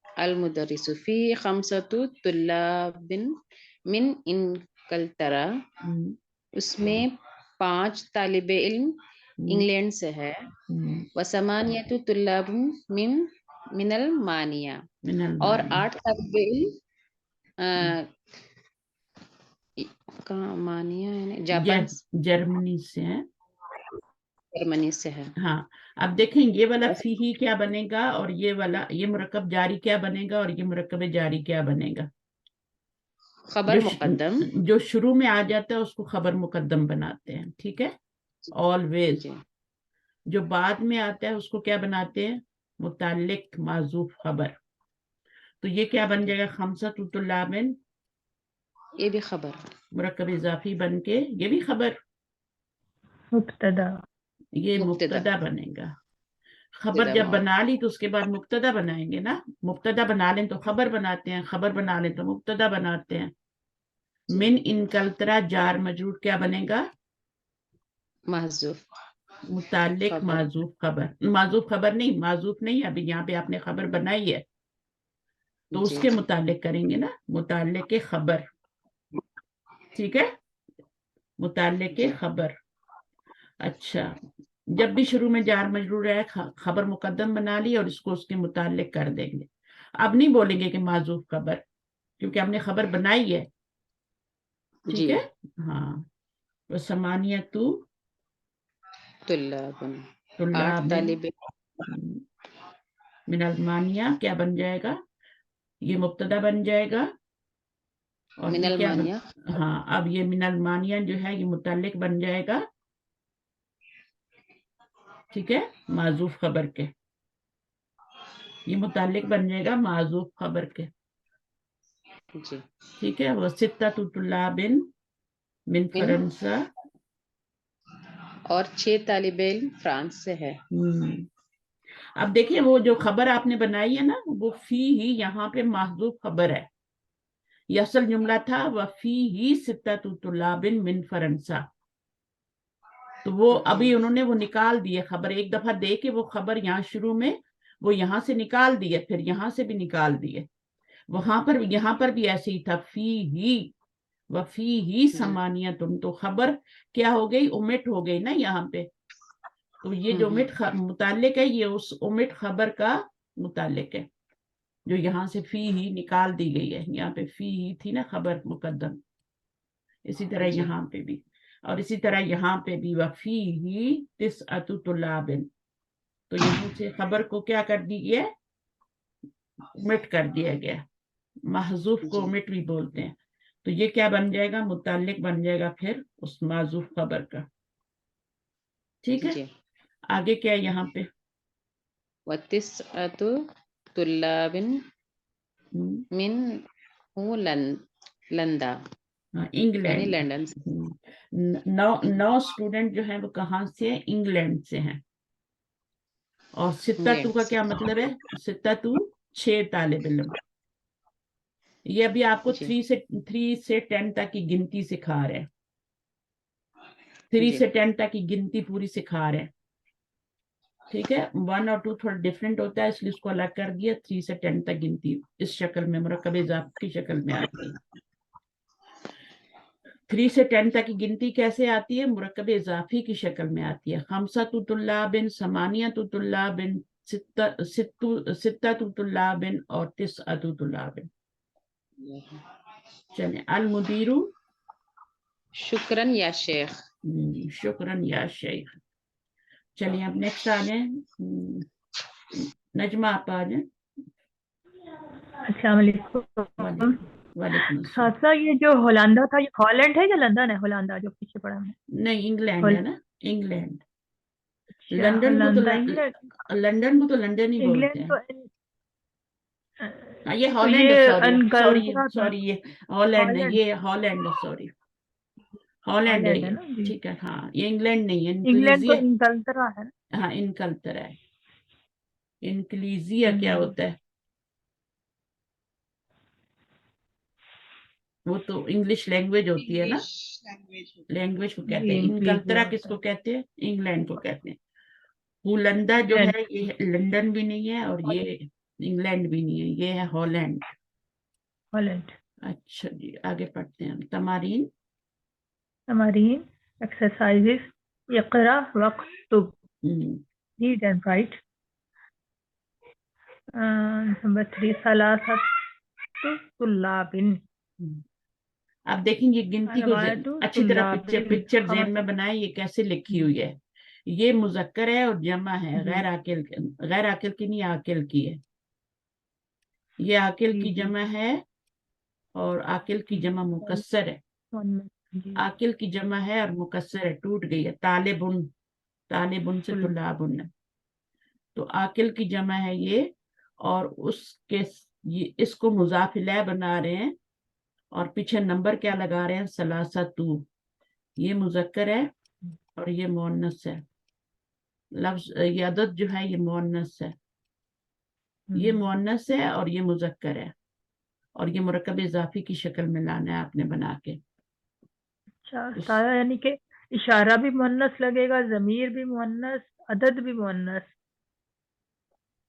المدرس فی خمسۃ طلاب من انگلترا، اس میں 5 طالب علم इंग्लैंड से है. वसमानियतु तुल्लाब मिनल मानिया. और 8 तालिबे इल्म कहाँ मानिया है, जापान जर्मनी से है. जर्मनी से है. हाँ, अब देखें ये वाला फीही क्या बनेगा और ये वाला, ये मुरक्कब जारी क्या बनेगा और ये मुरक्कब जारी क्या बनेगा. खबर मुकद्दम जो शुरू में आ जाता है उसको खबर मुकद्दम बनाते हैं, ठीक है, ऑलवेज. जो बाद में आता है उसको क्या बनाते हैं, मुताल्लिक माजूफ खबर. तो ये क्या बन जाएगा, खमसतु तुल्लाबिन, ये भी खबर, मुरक्कब इजाफी बन के ये भी खबर, मुब्तदा, ये मुब्तदा बनेगा. खबर जब बना ली तो उसके बाद मुब्तदा बनाएंगे ना. मुब्तदा बना लें तो खबर बनाते हैं, खबर बना लें तो मुब्तदा बनाते हैं. मिन इनकलतरा जार मजरूर क्या बनेगा, महजूफ, मुताल्लिक माजूफ खबर. माजूफ खबर नहीं, माजूफ नहीं, अभी यहाँ पे आपने खबर बनाई है तो उसके मुताल्लिक करेंगे ना, मुताल्लिक खबर, ठीक है, मुताल्लिक खबर. अच्छा, जब भी शुरू में जार मजरूर है खबर मुकद्दम बना ली और इसको उसके मुताल्लिक कर देंगे. अब नहीं बोलेंगे कि माजूफ खबर, क्योंकि हमने खबर बनाई है, ठीक है. हाँ, तो समानियतु तुल्लाबिन, तुल्लाबिन मिनल मानिया क्या बन जाएगा, ये मुब्तदा बन जाएगा. और ये क्या हाँ, अब ये मिनल मानिया जो है ये मुताल्लिक बन जाएगा, ठीक है, माजूफ खबर के. ये मुताल्लिक बन जाएगा माजूफ खबर के, ठीक है. वो सित्ततु तुल्लाबिन मिन फरंसा, और 6 तालिबे इल्म फ्रांस से है. अब देखिए वो जो खबर आपने बनाई है ना, वो फी ही यहाँ पे महजूफ खबर है. ये असल जुमला था वफी ही सित्ततु तुल्लाबिन मिन फरंसा. तो वो अभी उन्होंने वो निकाल दिए खबर, एक दफा दे के वो खबर यहाँ शुरू में वो यहाँ से निकाल दिए, फिर यहाँ से भी निकाल दिए. वहां पर यहाँ पर भी ऐसे ही था, वफी ही समानियतुन. तो खबर क्या हो गई, उमिट हो गई ना यहाँ पे. तो ये जो उमिट मुताल्लिक है ये उस उमिट खबर का मुताल्लिक है जो यहाँ से फी ही निकाल दी गई है. यहाँ पे फी ही थी ना खबर मुकद्दम, इसी तरह यहाँ पे भी, और इसी तरह यहाँ पे भी वफी ही तिस्अतु तुल्लाबिन. तो यहाँ से खबर को क्या कर दी गया, उमिट कर दिया गया. महजूफ को उमिट भी बोलते हैं. तो ये क्या बन जाएगा, मुताल्लिक बन जाएगा फिर उस माजूफ खबर का, ठीक है. आगे क्या है यहाँ पे, वतिस्अतु तुल्लाबिन मिन लंदा, इंग्लैंड. लंदन. 9 स्टूडेंट जो हैं वो कहाँ से हैं, इंग्लैंड से हैं. और सित्ततु का क्या मतलब है, सित्ततु 6 तालिब इल्म. ये अभी आपको 3 से 10 तक की गिनती सिखा रहे हैं. 3 से 10 तक की गिनती पूरी सिखा रहे हैं, ठीक है. 1 और 2 थोड़ा डिफरेंट होता है इसलिए उसको अलग कर दिया. 3 से 10 तक गिनती इस शक्ल में मुरक्कब इजाफी की शक्ल में आती है. 3 से 10 तक की गिनती कैसे आती है, मुरक्कब इजाफी की शक्ल में आती है. खमसतु तुल्लाबिन, समानियतु तुल्लाबिन, सित्ततु तुल्लाबिन और तिस्अतु तुल्लाबिन. चलिए, अल मुदीरु शुक्रन या शेख. शुक्रन या शेख. चलिए अब नेक्स्ट आ जाए, नजमा आप आ जाए. अस्सलाम वालेकुम. वालेकुम. सासा ये जो होलंदा था ये हॉलैंड है या लंदन है, होलंदा जो पीछे पड़ा है? नहीं, इंग्लैंड है ना, इंग्लैंड. लंदन को तो लंदन ही बोलते हैं. ये हॉलैंड, सॉरी ये हॉलैंड है, ये हॉलैंड है, सॉरी हॉलैंड है ये, ठीक है. हाँ, ये इंग्लैंड नहीं है, इंग्लैंड तो इनकलतरा है. हाँ, इनकलतरा है. इनक्लीजिया क्या होता है, वो तो इंग्लिश लैंग्वेज होती है ना, लैंग्वेज को कहते हैं. इनकलतरा किसको कहते हैं, इंग्लैंड को कहते हैं. होलंदा जो है ये लंदन भी नहीं है और ये इंग्लैंड भी नहीं है, ये है हॉलैंड. अच्छा जी, आगे पढ़ते हैं. तमारीन एक्सरसाइजेस इक़रा वक्तुब, hmm, read and write. Number 3 सलासतु तुल्लाबिन, आप देखेंगे गिनती को अर्बाअतु अच्छी तरह तुल्लाबिन, पिक्चर जेहन में बनाए, ये कैसे लिखी हुई है। ये मुजक्कर है और जमा है, जी। गैर आकिल की नहीं, आकिल की है। ये आकिल जी, की जी। जमा है और आकिल की जमा मुकस्सर है। जी। आकिल की जमा है और मुकस्सर है, टूट गई है। तालिबुन, तालिबुन से तुल- तुल्लाबुन है। तो आकिल की जमा है ये, और उसके इसको मुजाफ इलैह बना रहे हैं और पीछे नंबर क्या लगा रहे हैं, सलासतु। ये मुजक्कर है और ये मुअन्नस है। लफ्ज ये अदद जो है ये मुअन्नस है, ये मुअन्नस है और ये मुजक्कर है, और ये मुरक्कब इजाफी की शक्ल में लाना है आपने बना के। अच्छा सारा, यानी कि इशारा भी मुअन्नस लगेगा, जमीर भी मुअन्नस, अदद भी मुअन्नस।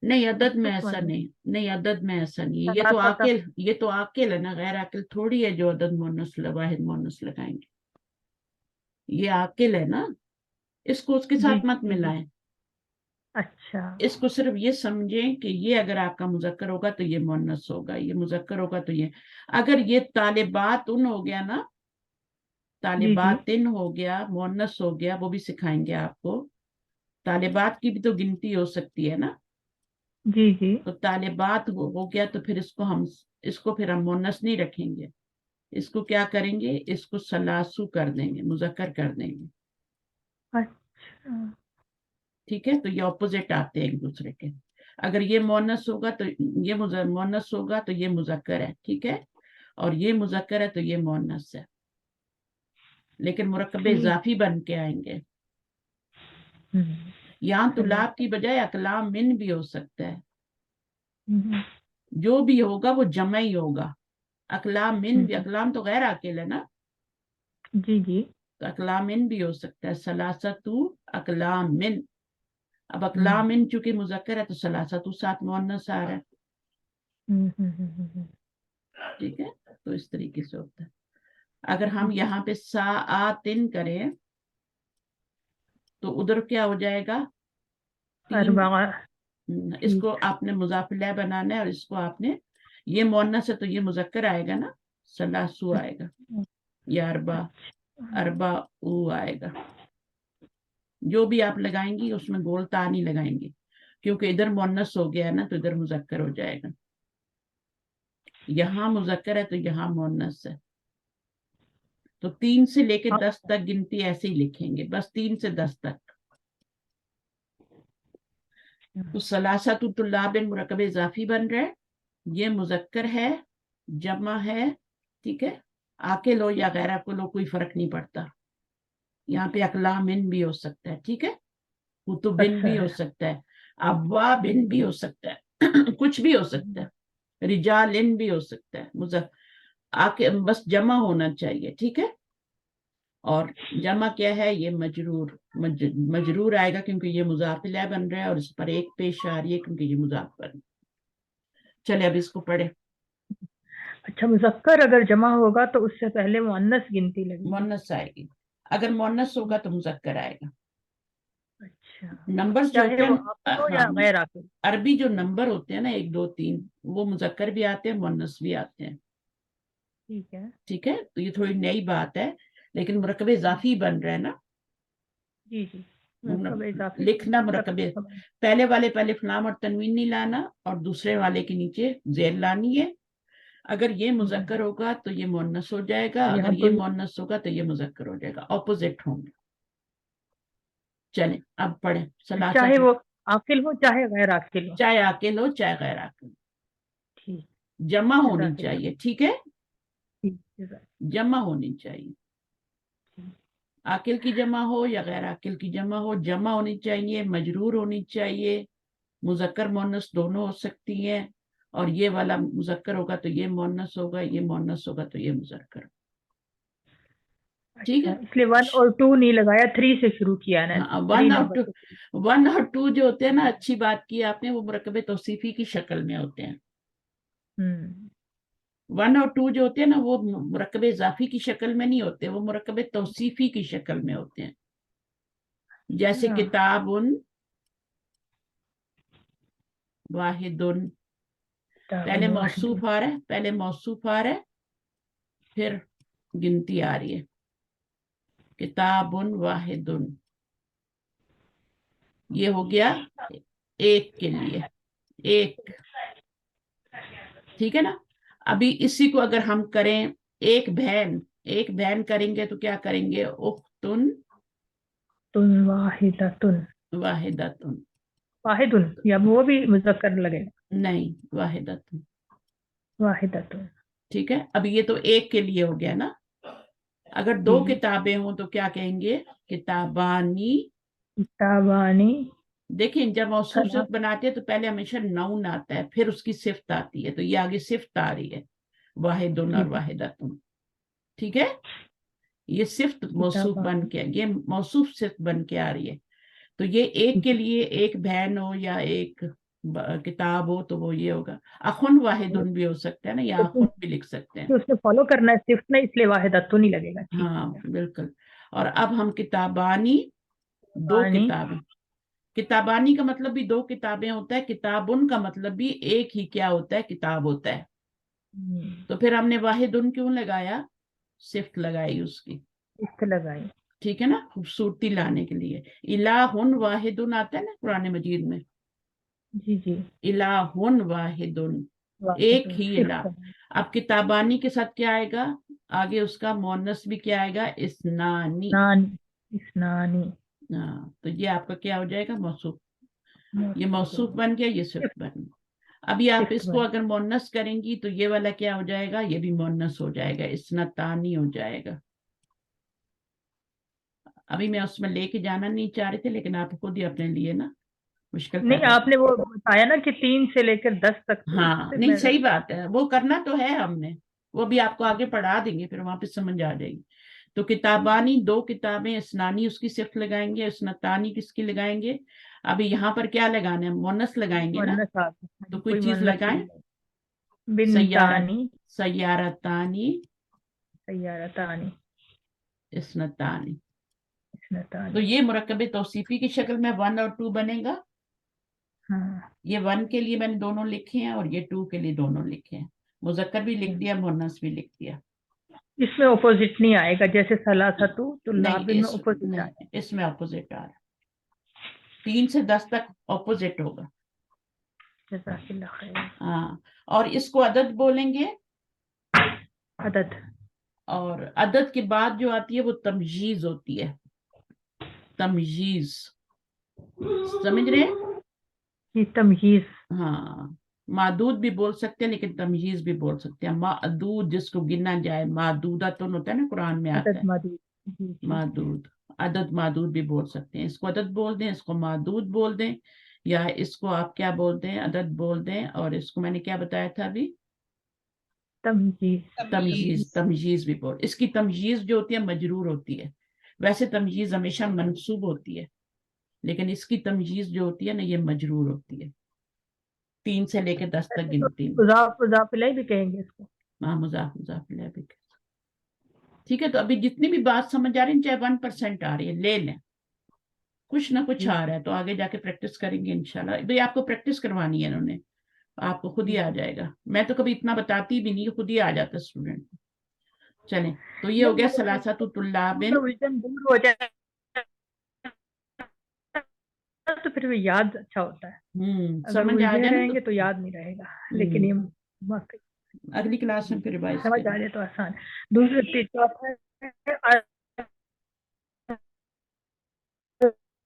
नहीं, अदद में कुछ ऐसा मुअन्नस। नहीं, नहीं अदद में ऐसा नहीं है। सलासत, ये तो आकिल है ना, गैर आकिल थोड़ी है जो अदद मुअन्नस वाहिद मुअन्नस लगाएंगे। ये आकिल है ना, इसको उसके जी साथ मत जी। मिलाएं। अच्छा इसको सिर्फ ये समझें कि ये अगर आपका मुजक्कर होगा तो ये मुअन्नस होगा, ये मुजक्कर होगा तो ये। अगर ये तालिबात उन हो गया ना, जी जी। तालिबातिन हो गया, मुअन्नस हो गया, वो भी सिखाएंगे आपको। तालिबात की भी तो गिनती हो सकती है ना, जी जी। तो तालिबात हो गया तो फिर इसको फिर हम मुअन्नस नहीं रखेंगे, इसको क्या करेंगे, इसको सलासू कर देंगे, मुजक्कर कर देंगे। अच्छा ठीक है, तो ये ऑपोजिट आते हैं एक दूसरे के। अगर ये मुअन्नस होगा तो ये मुअन्नस होगा तो ये मुजक्कर है, ठीक है, और ये मुजक्कर है तो ये मुअन्नस है, लेकिन मुरक्कब ठीक। इजाफी बन के आएंगे। यहाँ समझ तुलाब की बजाय अकलाम मिन भी हो सकता है, हम्म, जो भी होगा वो जमा ही होगा। अकलाम मिन भी, अकलाम तो गैर आकिल है ना, जी जी। तो अकलाम मिन भी हो सकता है। सलासतु अकलाम मिन, अब अकलाम मिन चूंकि मुजक्कर है तो सलासतु साथ मुअन्नस आ रहा है, ठीक है। तो इस तरीके से होता है। अगर हम यहाँ पे साआतिन करें तो उधर क्या हो जाएगा, तीन। अरबा। इसको आपने मुजाफिला बनाना है और इसको आपने, ये मुअन्नस है तो ये मुजक्कर आएगा ना, सलासु आएगा, या अरबा ऊ आएगा। जो भी आप लगाएंगी उसमें गोल ता नहीं लगाएंगी, क्योंकि इधर मुअन्नस हो गया है ना, तो इधर मुजक्कर हो जाएगा। यहाँ मुजक्कर है तो यहाँ मुअन्नस है। तो 3 से लेके 10 तक गिनती ऐसे ही लिखेंगे, बस 3 से 10 तक। तो सलासतु तुल्लाबिन मुरक्कब इजाफी बन रहा है, ये मुजक्कर है, जमा है, ठीक है। आकिल हो या गैर आकिल हो कोई फर्क नहीं पड़ता। यहाँ पे अकलामिन भी हो सकता है, ठीक है, कुतुबिन भी हो सकता है, अब्वाबिन भी हो सकता है कुछ भी हो सकता है, रिजालिन भी हो सकता है। आके बस जमा होना चाहिए, ठीक है। और जमा क्या है, ये मजरूर आएगा क्योंकि ये मुजाफ इलैह बन रहा है और इस पर एक पेश आ रही है क्योंकि ये मुजाफ बन। चले अब इसको पढ़े। अच्छा मुजक्कर अगर जमा होगा तो उससे पहले मुअन्नस गिनती लगेगी। मुअन्नस आएगी, अगर मुअन्नस होगा तो मुजक्कर आएगा। अच्छा नंबर्स जो चाहे होते वो हैं, आकिल हो या गैर आकिल। अरबी जो नंबर होते हैं ना 1 2 3, वो मुजक्कर भी आते हैं, मुअन्नस भी आते हैं, ठीक है। ठीक है। तो ये थोड़ी नई बात है, लेकिन मुरक्कब इजाफी बन रहा है ना, जी जी। मुरक्कब इजाफी लिखना मुरक्कब, पहले वाले पहले फलाम और तनवीन नहीं लाना और दूसरे वाले के नीचे जेर लानी है। अगर ये मुजक्कर होगा तो ये मुअन्नस हो जाएगा, अगर ये मुअन्नस होगा तो ये मुजक्कर हो जाएगा, ऑपोजिट होंगे। चलें अब पढ़ें। चाहे वो आकिल हो चाहे गैर आकिल हो। चाहे आकिल हो चाहे गैर आकिल, ठीक, जमा होनी चाहिए, ठीक है, ठीक। जमा होनी चाहिए। आकिल की जमा हो या गैर आकिल की जमा हो, जमा होनी चाहिए, मजरूर होनी चाहिए, मुजक्कर मुअन्नस दोनों हो सकती हैं, और ये वाला मुजक्कर होगा तो ये मुअन्नस होगा, ये मुअन्नस होगा तो ये मुजक्कर, ठीक है। इसलिए 1 और 2 नहीं लगाया, 3 से शुरू किया ना। हाँ, 1 और 2 जो होते हैं ना, अच्छी बात की आपने, वो मुरक्कब तौसीफी की शक्ल में होते हैं। 1 और 2 जो होते हैं ना, वो मुरक्कब इजाफी की शक्ल में नहीं होते, वो मुरक्कब तौसीफी की शक्ल में होते हैं। जैसे हाँ। किताबुन वाहिदुन, पहले मौसूफ आ रहा है, पहले मौसूफ आ रहा है, फिर गिनती आ रही है, किताबुन वाहिदुन, ये हो गया एक के लिए, एक, ठीक है ना। अभी इसी को अगर हम करें एक बहन करेंगे तो क्या करेंगे, उख्तुन तुन वाहिदतुन, वाहिदतुन, वाहिदुन, या वो भी मुज़क्कर लगेगा, नहीं वाहिदतुन, वाहिदतुन। ठीक है। अब ये तो एक के लिए हो गया ना। अगर दो जी। किताबें हों तो क्या कहेंगे, किताबानी। किताबानी, देखिए जब मौसूफ सलास, सिफ्त बनाते हैं तो पहले हमेशा नाउन आता है, फिर उसकी सिफ्त आती है, तो ये आगे सिफ्त आ रही है, वाहिदुन और जी। वाहिदतुन, ठीक है। ये सिफ्त मौसूफ बन किताबानी, के, ये मौसूफ सिफ्त बन के आ रही है। तो ये एक के लिए, एक बहन हो या एक किताब हो तो वो ये होगा। अखुन वाहिदुन भी हो सकता है ना, या अखुन भी लिख सकते हैं। तो उसमें फॉलो करना है सिफ्त नहीं, इसलिए वाहिदतुन ही लगेगा। ठीक हाँ है। बिल्कुल। और अब हम किताबानी, दो बानी, किताबें, किताबानी का मतलब भी दो किताबें होता है, किताबुन का मतलब भी एक ही क्या होता है, किताब होता है। तो फिर हमने वाहिदुन क्यों लगाया, सिफ्त लगाई उसकी, सिफ्त लगाई। ठीक है ना, खूबसूरती लाने के लिए। इलाहुन वाहिदुन आता है ना कुरान मजीद में, जी जी, इलाहुन वाहिदुन, एक वाहिदुन, ही सिफ्त इलाह। लगाई। अब किताबानी के साथ क्या आएगा, आगे उसका मुअन्नस भी क्या आएगा, इस्नानी। नानी, इस्नानी, हाँ, तो ये आपका क्या हो जाएगा, मौसूफ। ये मौसूफ, मौसूफ बन गया, ये सिफ्त सिफ्त, बन गया। अभी आप सिफ्त इसको बन। अगर मुअन्नस करेंगी तो ये वाला क्या हो जाएगा, ये भी मुअन्नस हो जाएगा, इस्नतानी हो जाएगा। अभी मैं उसमें लेके जाना नहीं चाह रही थी, लेकिन आप खुद ही अपने लिए ना मुश्किल नहीं, पैदा कर। आपने वो बताया ना कि 3 से लेकर 10 तक, तो हाँ इससे नहीं मैं सही बात है, वो करना तो है हमने, वो भी आपको आगे पढ़ा देंगे, फिर वहां पे समझ आ जाएगी। तो किताबानी, दो किताबें, इसनानी उसकी सिफ्त लगाएंगे, इसनतानी किसकी लगाएंगे। अभी यहाँ पर क्या लगाना है, मुअन्नस लगाएंगे ना, मुअन्नस आ तो गया, कोई कोई चीज मुअन्नस लगाएं, सयारत, बिनतानी, सयारतानी, सय्यारतानी, इसनतानी। तो इस्नतानी। ये मुरक्कब तौसीफी की शक्ल में 1 और 2 बनेगा। हाँ, ये 1 के लिए मैंने दोनों लिखे हैं और ये 2 के लिए दोनों लिखे हैं, मुजक्कर भी लिख दिया, मुअन्नस भी लिख दिया। इसमें ऑपोजिट नहीं आएगा, जैसे सलासतु तो नहीं लाबिन में ऑपोजिट आएगा। नहीं, इसमें ऑपोजिट आ रहा है, 3 से 10 तक ऑपोजिट होगा। जज़ाकिल्लाह खैर। हाँ, और इसको अदद बोलेंगे, अदद, और अदद के बाद जो आती है वो तमयीज होती है, तमयीज, समझ रहे हैं। ये तमयीज। हाँ, मादूद भी बोल सकते हैं, लेकिन तमयीज भी बोल सकते हैं। मादूद जिसको गिना जाए, मादूदा तो होता है ना, कुरान में आता अदद है मादूद। जी जी। मादूद। अदद मादूद भी बोल सकते हैं, इसको अदद बोल दें, इसको मादूद बोल दें, या इसको आप क्या बोल दें, अदद बोल दें। और इसको मैंने क्या बताया था अभी, तमयीज, तमयीज, तमयीज भी बोल। इसकी तमयीज जो होती है मजरूर होती है, वैसे तमयीज हमेशा मंसूब होती है, लेकिन इसकी तमयीज जो होती है ना, ये मजरूर होती है, 3 से लेकर 10 तक तो गिनती में। मुज़ाफ मुज़ाफ इलैह भी कहेंगे इसको। हाँ, मुज़ाफ मुज़ाफ इलैह भी। ठीक है, तो अभी जितनी भी बात समझ आ रही है, चाहे 1% आ रही है, ले लें, कुछ ना कुछ आ रहा है, तो आगे जाके प्रैक्टिस करेंगे इंशाल्लाह। भाई आपको प्रैक्टिस करवानी है इन्होंने, आपको खुद ही आ जाएगा। मैं तो कभी इतना बताती भी नहीं, खुद ही आ जाता स्टूडेंट। चलें, तो ये हो नहीं, गया वो सलासतु तुल्लाबिन। उलझन दूर हो जाए तो फिर भी याद अच्छा होता है। अगर समझ आ उलझे जाए ना रहेंगे तो तो। याद नहीं रहेगा, लेकिन ये वाकई अगली क्लास में फिर रिवाइज समझ आ करें। जाए तो आसान। दूसरे चौथा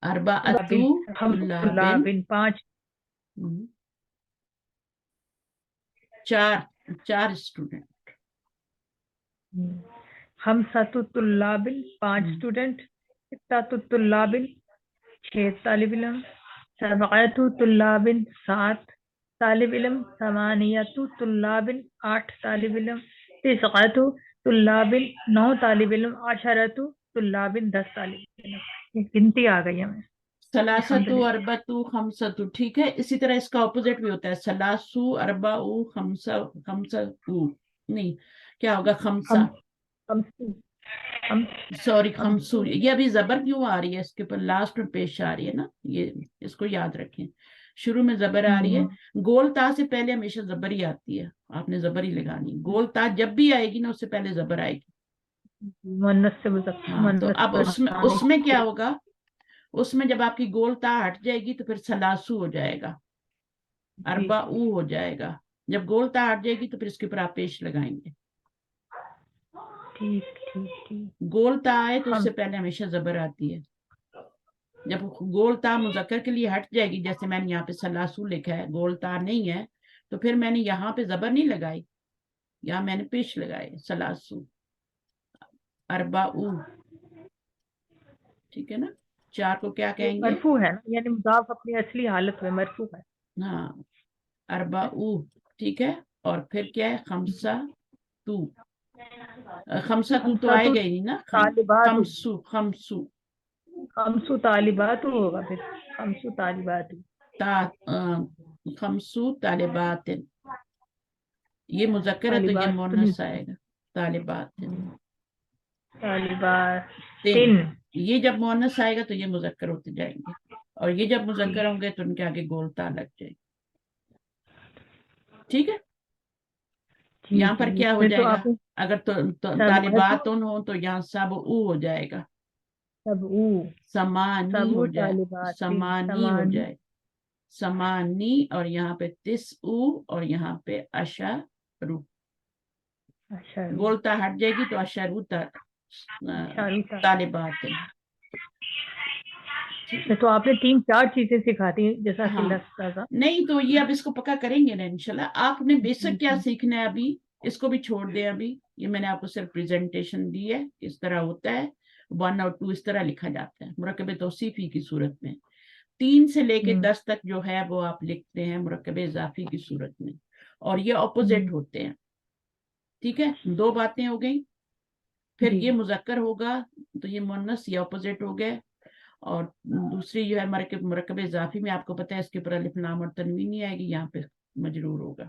अरबाअतु तुल्लाबिन, बिन 5, हम्म, चार स्टूडेंट, हमसतु तुल्लाबिन 5 स्टूडेंट, सित्ततु तुल्लाबिन 6 तालिब इल्म, सबअतु तुल्लाबिन 7 तालिब इल्म, समानियतु तुल्लाबिन 8 तालिब इल्म, तिसअतु तुल्लाबिन 9 तालिब इल्म, अशरतु तुल्लाबिन 10 तालिब इल्म। ये गिनती आ गई हमें। सलासतु अल्हम्दुलिल्लाह। अरबतु खमसतु, ठीक है। इसी तरह इसका ऑपोजिट भी होता है, सलासु अरबाउ खमसा, खमसा नहीं, क्या होगा, खमसा, हम سوری خمسو، یہ ابھی زبر کیوں آ رہی ہے اس کے اوپر، لاسٹ میں پیش آ رہی ہے نا، یہ اس کو یاد رکھیں، شروع میں زبر آ رہی ہے، گول تا سے پہلے ہمیشہ زبر ہی آتی ہے، آپ نے زبر ہی لگانی، گول تا جب بھی آئے گی نا اس سے پہلے زبر آئے گی۔ مؤنث سے مذکر، ہاں تو مؤنث اب اس میں کیا ہوگا، اس میں جب آپ کی گول تا ہٹ جائے گی تو پھر سلاسو ہو جائے گا، اربا او ہو جائے گا، جب گول تا ہٹ جائے گی تو پھر اس کے اوپر آپ پیش لگائیں گے، ٹھیک ٹھیک ٹھیک۔ گول تا آئے تو اس سے پہلے ہمیشہ زبر آتی ہے، جب گول تا مذکر کے لیے ہٹ جائے گی، جیسے میں نے یہاں پہ سلاسو لکھا ہے، گول تا نہیں ہے تو پھر میں نے یہاں پہ زبر نہیں لگائی، یہاں میں نے پیش لگائے، سلاسو اربا او، ٹھیک ہے نا، چار کو کیا کہیں گے، مرفوع ہے نا، یعنی مضاف اپنی اصلی حالت میں مرفوع ہے۔ ہاں اربا او، ٹھیک ہے، اور پھر کیا ہے، خمسہ تو، خمسہ تو آئے گا ہی نہیں نا، طالبات، خمسو خمسو خمسو طالبات ہوگا، پھر خمسو طالبات، خمسو طالبات، یہ مذکر ہے تو یہ طالبات مونس آئے گا، طالبات طالبات، یہ جب مونس آئے گا تو یہ مذکر ہوتے جائیں گے، اور یہ جب مذکر ہوں گے تو ان کے آگے گول تا لگ جائے گی، ٹھیک ہے، یہاں پر کیا ہو جائے گا، اگر طالبات ہو تو یہاں سب او ہو جائے گا، سب او، سمانی سب ہو جائے، طالبات، سمانی ہو جائے، سمانی، اور یہاں پہ تس او، اور یہاں پہ اشارو، گولتا ہٹ جائے گی تو اشارو طالبات، تو آپ نے 3-4 چیزیں سکھا دی جیسا کہ ہاں نہیں تو یہ اب اس کو پکا کریں گے نا انشاءاللہ، آپ نے بیسک کیا سیکھنا ہے ابھی، اس کو بھی چھوڑ دیں ابھی، یہ میں نے آپ کو صرف پریزنٹیشن دی ہے، اس طرح ہوتا ہے 1 اور 2 اس طرح لکھا جاتا ہے، مرکب توصیفی کی صورت میں 3 سے لے کے 10 تک جو ہے وہ آپ لکھتے ہیں مرکب اضافی کی صورت میں، اور یہ اپوزٹ ہوتے ہیں، ٹھیک ہے، 2 باتیں ہو گئی، پھر یہ مذکر ہوگا تو یہ مؤنث، یہ اپوزٹ ہو گئے، اور دوسری جو ہے مرکب اضافی میں آپ کو پتہ ہے اس کے اوپر الف لام اور تنوین نہیں آئے گی، یہاں پہ مجرور ہوگا،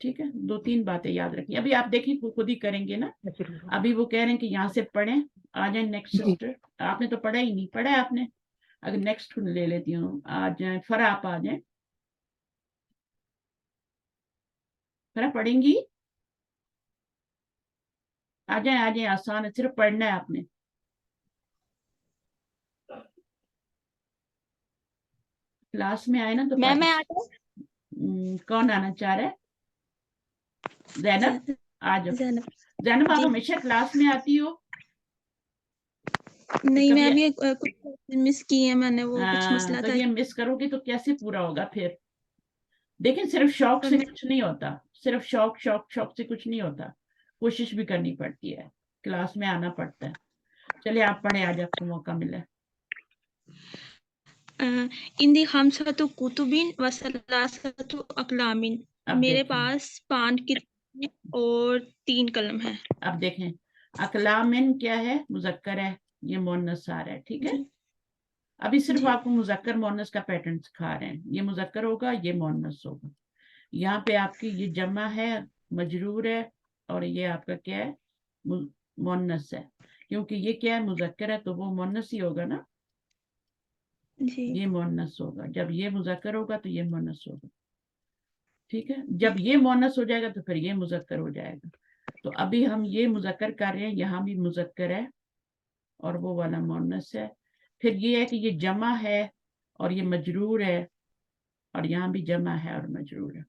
ٹھیک ہے، 2-3 باتیں یاد رکھیں، ابھی آپ دیکھیں خود ہی کریں گے نا، ابھی وہ کہہ رہے ہیں کہ یہاں سے پڑھیں، آ جائیں نیکسٹ سسٹر، آپ نے تو پڑھا ہی نہیں، پڑھا ہے آپ نے، اگر نیکسٹ لے لیتی ہوں، آ جائیں فرا، آپ آ جائیں، فرا پڑھیں گی، آ جائیں آسان ہے، صرف پڑھنا ہے آپ نے، کلاس میں آئے نا تو کون آنا چاہ رہا ہے، زینب آ جاؤ، زینب آپ ہمیشہ کلاس میں آتی ہو، نہیں میں ابھی کچھ مس کی ہے میں نے، وہ کچھ مسئلہ تو تھا، یہ مس کرو گی تو کیسے پورا ہوگا پھر، دیکھیں صرف شوق سے کچھ نہیں ہوتا، صرف شوق سے کچھ نہیں ہوتا، کوشش بھی کرنی پڑتی ہے، کلاس میں آنا پڑتا ہے، چلے آپ پڑھیں، آج آپ کو موقع ملا، اندی خمسۃ کتب و ثلاثۃ اقلام، میرے پاس 5 کتابیں اور 3 قلم ہیں، اب دیکھیں اقلامن کیا ہے، مذکر ہے، یہ مؤنث آ رہا ہے، ٹھیک ہے، ابھی صرف آپ کو مذکر مؤنث کا پیٹرن سکھا رہے ہیں، یہ مذکر ہوگا، یہ مؤنث ہوگا، یہاں پہ آپ کی یہ جمع ہے، مجرور ہے، اور یہ آپ کا کیا ہے، مؤنث ہے، کیونکہ یہ کیا ہے، مذکر ہے تو وہ مؤنث ہی ہوگا نا، یہ مؤنث ہوگا، جب یہ مذکر ہوگا تو یہ مؤنث ہوگا، ٹھیک ہے، جب یہ مؤنث ہو جائے گا تو پھر یہ مذکر ہو جائے گا، تو ابھی ہم یہ مذکر کر رہے ہیں، یہاں بھی مذکر ہے اور وہ والا مؤنث ہے، پھر یہ ہے کہ یہ جمع ہے اور یہ مجرور ہے، اور یہاں بھی جمع ہے اور مجرور ہے،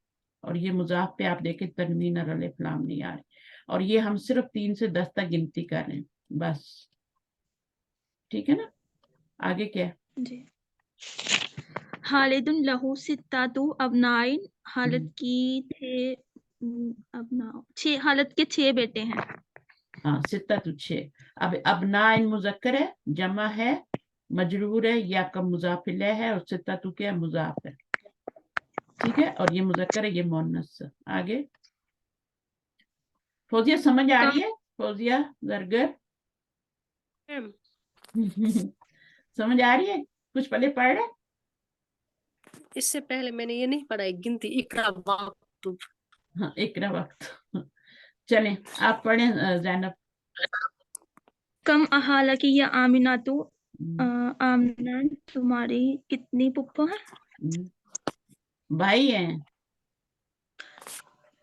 اور یہ مضاف پہ آپ دیکھیں تنوین اور الف لام نہیں آ رہے، اور یہ ہم صرف 3 سے 10 تک گنتی کر رہے ہیں بس، ٹھیک ہے نا، آگے کیا، جی، خالد لہو ستۃ ابناء، خالد کی حالت کے 6 بیٹے ہیں، ہاں 6، اب ابناء مذکر ہے، جمع ہے، مجرور ہے، یہ آپ کا مضاف الیہ ہے، اور 6 کیا مضاف ہے، ٹھیک ہے، اور یہ مذکر ہے، یہ مؤنث، آگے فوزیہ سمجھ آ رہی ہے، فوزیہ زرگر سمجھ آ رہی ہے، کچھ پہلے پڑھ رہے، اس سے پہلے میں نے یہ نہیں پڑھا ہے گنتی، اقرا واکتب، ہاں اقرا وقت، چلیں آپ پڑھیں زینب، कम अहाला की या आमिना तो आमिना तुम्हारी कितनी पुप्पो है? भाई हैं।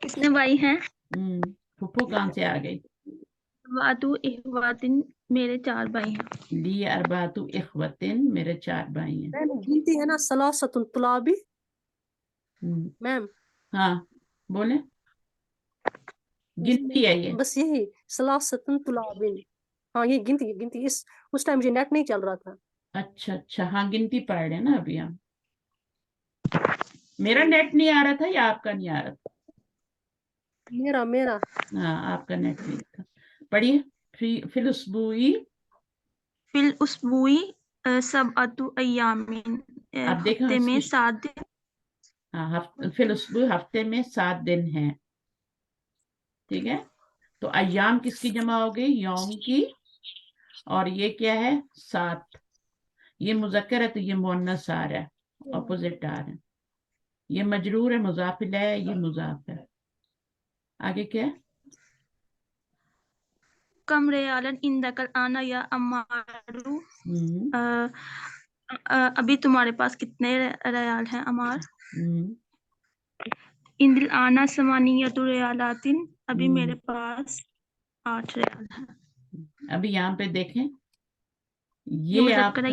कितने भाई हैं? फुप्पो कहाँ से आ गई? वातु इहवातिन मेरे 4 भाई हैं। ली अरबातु इख्वतिन मेरे 4 भाई हैं। मैम गिनती है ना सलासतुन तुलाबी। मैम हाँ बोले, गिनती है ये। बस यही सलासतुन तुलाबिन। हाँ ये गिनती इस उस टाइम मुझे नेट नहीं चल रहा था। अच्छा अच्छा, हाँ गिनती पढ़ रहे हैं ना अभी हम। मेरा नेट नहीं आ रहा था या आपका नहीं आ रहा था? मेरा हाँ आपका नेट नहीं था। पढ़िए। फिल उसबुई, फिल उसबुई सबअतु अय्यामिन, आप देखो हफ्ते में इसकी 7 दिन। हाँ फिल उसबुई हफ्ते में 7 दिन हैं। ठीक है, तो अय्याम किसकी जमा हो गई? यौम की। और ये क्या है? 7। ये मुजक्कर है तो ये मुअन्नस आ रहा है, ऑपोजिट आ रहा है। ये मजरूर है, मुजाफ इलैह है, ये मुजाफ है। आगे क्या है? कम रियालन इंदकल आना या अमारू, अभी तुम्हारे पास कितने रियाल हैं अमार? इंदिल आना समानियतु रियालातिन, अभी मेरे पास 8 रियाल हैं। अभी यहाँ पे देखें, ये ये मुज़क्कर है,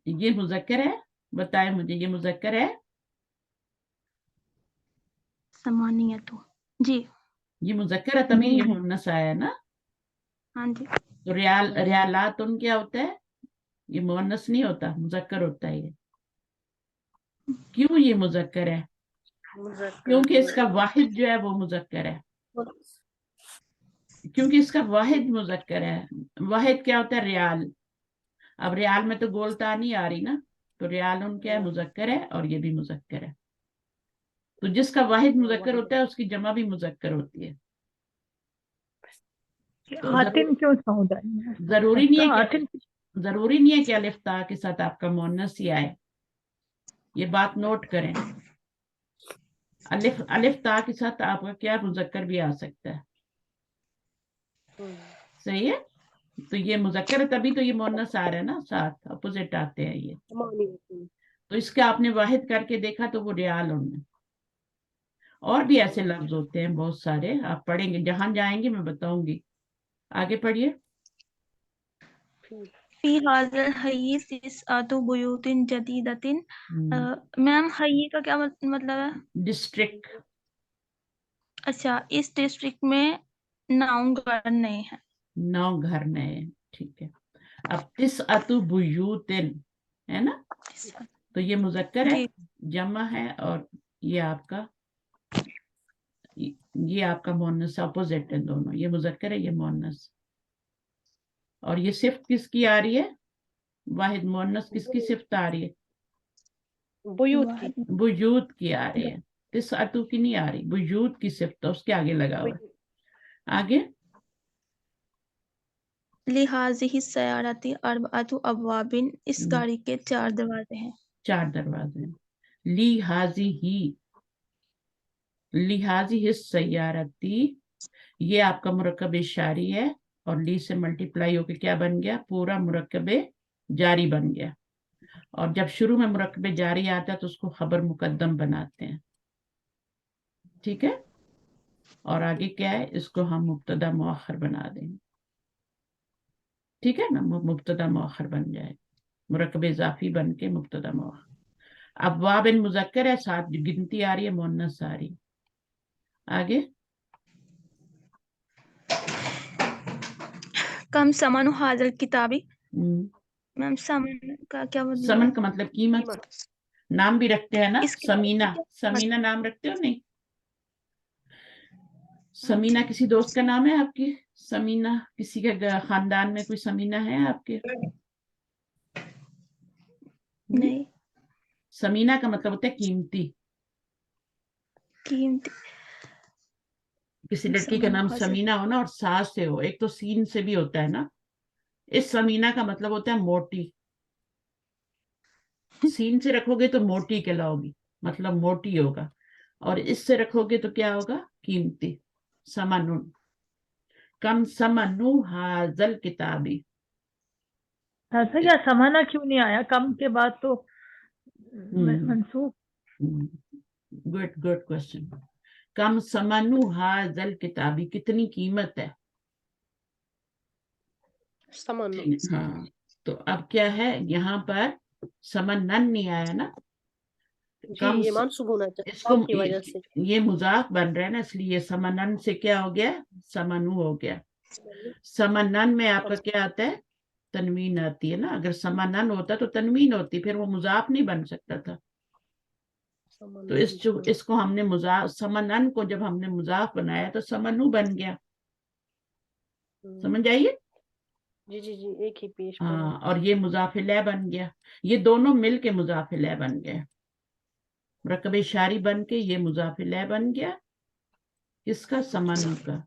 ये मुजक्कर है। बताए मुझे, ये मुजक्कर है? समानियतु जी, ये मुजक्कर है तभी ये मुन्नस आया है ना। हाँ जी। तो रियालात उन क्या होता है? ये मुन्नस नहीं होता, मुजक्कर होता है ये। क्यों ये मुजक्कर है? क्योंकि इसका वाहिद जो है वो मुजक्कर है। क्योंकि इसका वाहिद मुजक्कर है। वाहिद क्या होता है? रियाल। अब रियाल में तो गोलता नहीं आ रही ना, तो रियाल उन क्या है? मुजक्कर है, और ये भी मुजक्कर है। तो जिसका वाहिद मुजक्कर होता है उसकी जमा भी मुजक्कर होती है। तो आतिन क्यों समझ जरूरी नहीं है कि जरूरी नहीं है कि अलिफ ता के साथ आपका मुअन्नस ही आए। ये बात नोट करें, अलिफ ता के साथ आपका क्या मुजक्कर भी आ सकता है। सही है, तो ये मुजक्कर है तभी तो ये मुअन्नस आ रहा है ना, साथ अपोजिट आते हैं ये। तो इसके आपने वाहिद करके देखा तो वो रियाल उनमें। और भी ऐसे लफ्ज होते हैं बहुत सारे, आप पढ़ेंगे जहां जाएंगे मैं बताऊंगी। आगे पढ़िए। फी हाज़िल हय्यी तिस्अतु बुयूतिन जदीदतिन, मैम हय्यी का क्या मतलब है? डिस्ट्रिक्ट। अच्छा, इस डिस्ट्रिक्ट में 9 घर नए हैं। 9 घर नए, ठीक है। अब तिस्अतु बुयूतिन है ना, तो ये मुजक्कर है, जमा है, और ये आपका मुअन्नस, अपोजिट है दोनों। ये मुजक्कर है, ये मुअन्नस। और ये सिफ्त किसकी आ रही है? वाहिद मुअन्नस किसकी सिफ्त आ रही है? बुयूत की आ रही है। तिस्अतु की नहीं आ रही, बुयूत की सिफ्त है, उसके आगे लगा हुआ है। आगे लिहाज़िही सयारती अर्बअतु अबवाबिन, इस गाड़ी के 4 दरवाजे हैं। 4 दरवाजे हैं। लिहाजी हिस सैयारती, ये आपका मुरक्कब इशारी है, और ली से मल्टीप्लाई होके क्या बन गया? पूरा मुरक्कब जारी बन गया। और जब शुरू में मुरक्कब जारी आता है तो उसको खबर मुकद्दम बनाते हैं। ठीक है, और आगे क्या है? इसको हम मुब्तदा मुअख्खर बना देंगे। ठीक है ना, मुब्तदा मुअख्खर बन जाए, मुरक्कब इजाफी बन के मुब्तदा मुअख्खर। अब वाबिन मुजक्कर है, साथ गिनती आ रही है, मुअन्नस आ रही है। आगे कम समन हाज़िल किताबी, मैम समन का क्या मतलब? समन का मतलब कीमत। नाम भी रखते हैं ना, समीना नाम रखते हो नहीं? समीना किसी दोस्त का नाम है आपकी? समीना किसी के खानदान में कोई समीना है आपके? नहीं। समीना का मतलब होता है कीमती। किसी लड़की का नाम समीना हो ना और सास से हो, एक तो सीन से भी होता है ना। इस समीना का मतलब होता है मोटी। सीन से रखोगे तो मोटी कहलाओगी, मतलब मोटी होगा, और इससे रखोगे तो क्या होगा? कीमती। समानुन। कम समनु हाजल किताबी। ऐसा क्या समाना क्यों नहीं आया? कम के बाद तो मंसूब। Good good question. कम समनु हाजल किताबी, कितनी कीमत है? समन। हाँ, तो अब क्या है यहाँ पर समन्नन नहीं आया ना, जी कम ये मंसूब होना चाहिए इसको की वजह से। ये मुजाफ बन रहा है ना, इसलिए समन्नन से क्या हो गया? समनु हो गया। समन्नन में आपका क्या आता है? तनवीन आती है ना। अगर समन्नन होता तो तनवीन होती, फिर वो मुजाफ नहीं बन सकता था। तो इसको हमने मुजाफ, समन्नन को जब हमने मुजाफ बनाया तो समनु बन गया। समझ आइए? जी जी जी, एक ही पेश। हाँ, और ये मुजाफिले बन गया। ये दोनों मिल के मुजाफिले बन गए। मुरक्कब शारी बन के ये मुजाफिले बन गया, किसका? समनु का।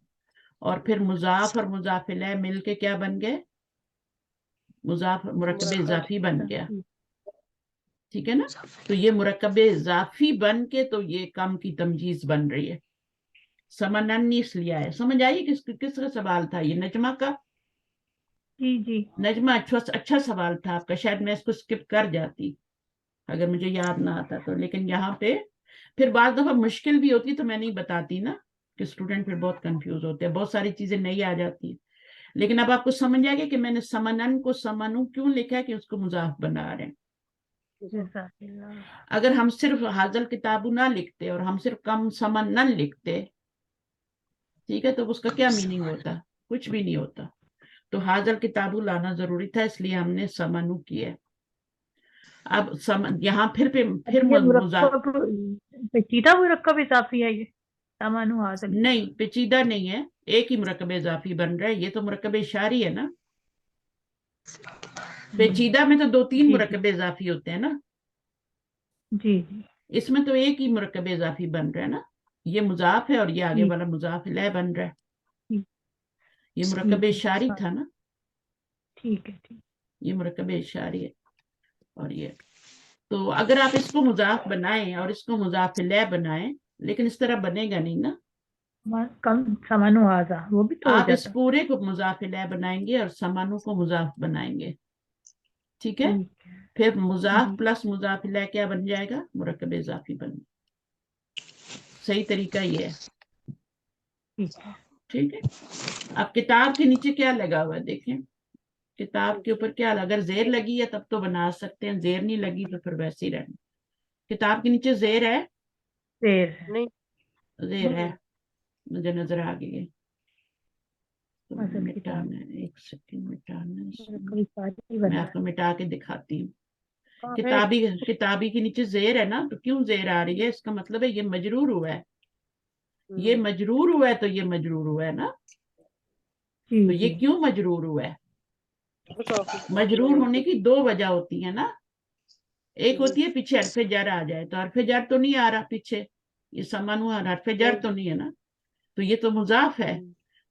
और फिर मुजाफ और मुजाफिले मिल के क्या बन गए? मुजाफ मुरक्कब इजाफी बन गया। ठीक है ना? तो ये मुरक्कब इजाफी बन के तो ये कम की तमजीज बन रही है। समन्नन इसलिए आया। समझ आई किसका सवाल था ये? नजमा का। जी जी नजमा अच्छा सवाल था आपका, शायद मैं इसको स्किप कर जाती अगर मुझे याद ना आता तो। लेकिन यहाँ पे फिर बाद दफा मुश्किल भी होती तो मैं नहीं बताती ना, कि स्टूडेंट फिर बहुत कंफ्यूज होते हैं, बहुत सारी चीजें नहीं आ जाती। लेकिन अब आपको समझ आ गया कि मैंने समनन को समनु क्यों लिखा है, कि उसको मुजाफ बना रहे हैं। अगर हम सिर्फ हाजल किताबु ना लिखते और हम सिर्फ कम समनन लिखते, ठीक है, तो उसका क्या मीनिंग होता? कुछ भी नहीं होता। तो हाजल किताबु लाना जरूरी था, इसलिए हमने समनु किया। अब यहाँ फिर ये मुजाफ पेचीदा मुरक्कब इजाफी है ये समानु हाजल। नहीं, पेचीदा नहीं है, एक ही मुरक्कब इजाफी बन रहा है। ये तो मुरक्कब इशारी है ना। पेचीदा में तो 2-3 मुरक्कब इजाफी होते हैं ना। जी इसमें तो एक ही मुरक्कब इजाफी बन रहा है ना। ये मुजाफ है और ये आगे वाला मुजाफ इलैह बन रहा है। ये मुरक्कब इशारी था ना। ठीक है। ये मुरक्कब इशारी है। और ये तो अगर आप इसको मुजाफ बनाएं और इसको मुजाफ इलैह बनाएं, लेकिन इस तरह बनेगा नहीं ना। कम समानु हाजा वो भी तो आप इस पूरे को मुजाफ इलैह बनाएंगे और समानु को मुजाफ बनाएंगे। ठीक है? फिर मुजाफ प्लस मुजाफ इलैह क्या बन जाएगा? मुरक्कब इजाफी बन। सही तरीका ये है। ठीक है? अब किताब के नीचे क्या लगा हुआ है देखें। किताब के ऊपर क्या लगा? अगर जेर लगी है तब तो बना सकते हैं, जेर नहीं लगी तो फिर वैसे ही रहना। किताब के नीचे जेर है? जेर है, मुझे नजर आ गई है। तो मिटाना है, एक सेकंड मिटाना है, मैं आपको मिटा के दिखाती हूँ। किताबी के नीचे जेर है ना, तो क्यों जेर आ रही है? इसका मतलब है ये मजरूर हुआ है। ये मजरूर हुआ है तो ये मजरूर हुआ है ना। तो ये क्यों मजरूर हुआ है? मजरूर होने की 2 वजह होती है ना। एक होती है पीछे हरफे जर आ जाए, तो हरफे जर तो नहीं आ रहा पीछे, ये समान हुआ, हरफे जर तो नहीं है ना। तो ये तो मुजाफ है,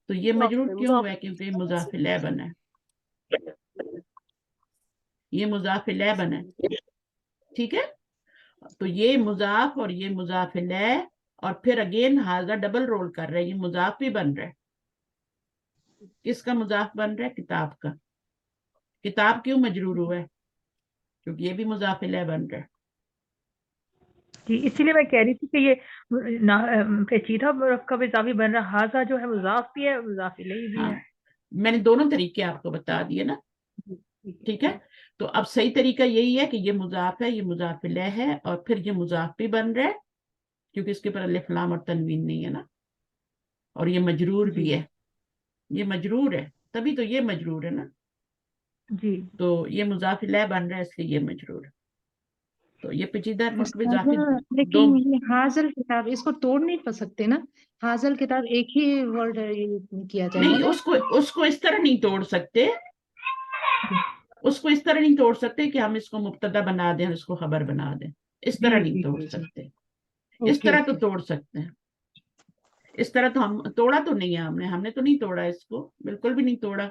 तो ये मजरूर क्यों हुआ है? क्योंकि ये मुजाफ इलैह बना है। ये मुजाफ इलैह बना है। ठीक है? तो ये मुजाफ और ये मुजाफ इलैह, और फिर अगेन हाजा डबल रोल कर रहे हैं, ये मुजाफ भी बन रहा है। किसका मुजाफ बन रहा है? किताब का। किताब क्यों मजरूर हुआ है? क्योंकि ये भी मुजाफ इलैह बन रहा है। जी इसीलिए मैं कह रही थी कि ये पेचीदा मुरक्कब इजाफी बन रहा। हाजा जो है मुजाफ भी है, मुजाफ इलैह भी है। मैंने दोनों तरीके आपको बता दिए ना। ठीक है? तो अब सही तरीका यही है कि ये मुजाफ है, ये मुजाफ इलैह है, और फिर ये मुजाफ भी बन रहा है क्योंकि इसके ऊपर अलिफ लाम और तनवीन नहीं है ना। और ये मजरूर भी है, ये मजरूर है, तभी तो ये मजरूर है ना। जी तो ये मुजाफ इलैह बन रहा है, इसलिए ये मजरूर है। तो ये पेचीदा लेकिन ये हाजल किताब, इसको तोड़ नहीं सकते ना। हाजल किताब एक ही वर्ड किया जाएगा। नहीं, उसको इस तरह नहीं तोड़ सकते। उसको इस तरह नहीं तोड़ सकते कि हम इसको मुब्तदा बना दें और इसको खबर बना दें। इस तरह नहीं तोड़ सकते। इस तरह तो तोड़ सकते हैं। इस तरह तो हम तोड़ा तो नहीं है, हमने तो नहीं तोड़ा इसको, बिल्कुल भी नहीं तोड़ा।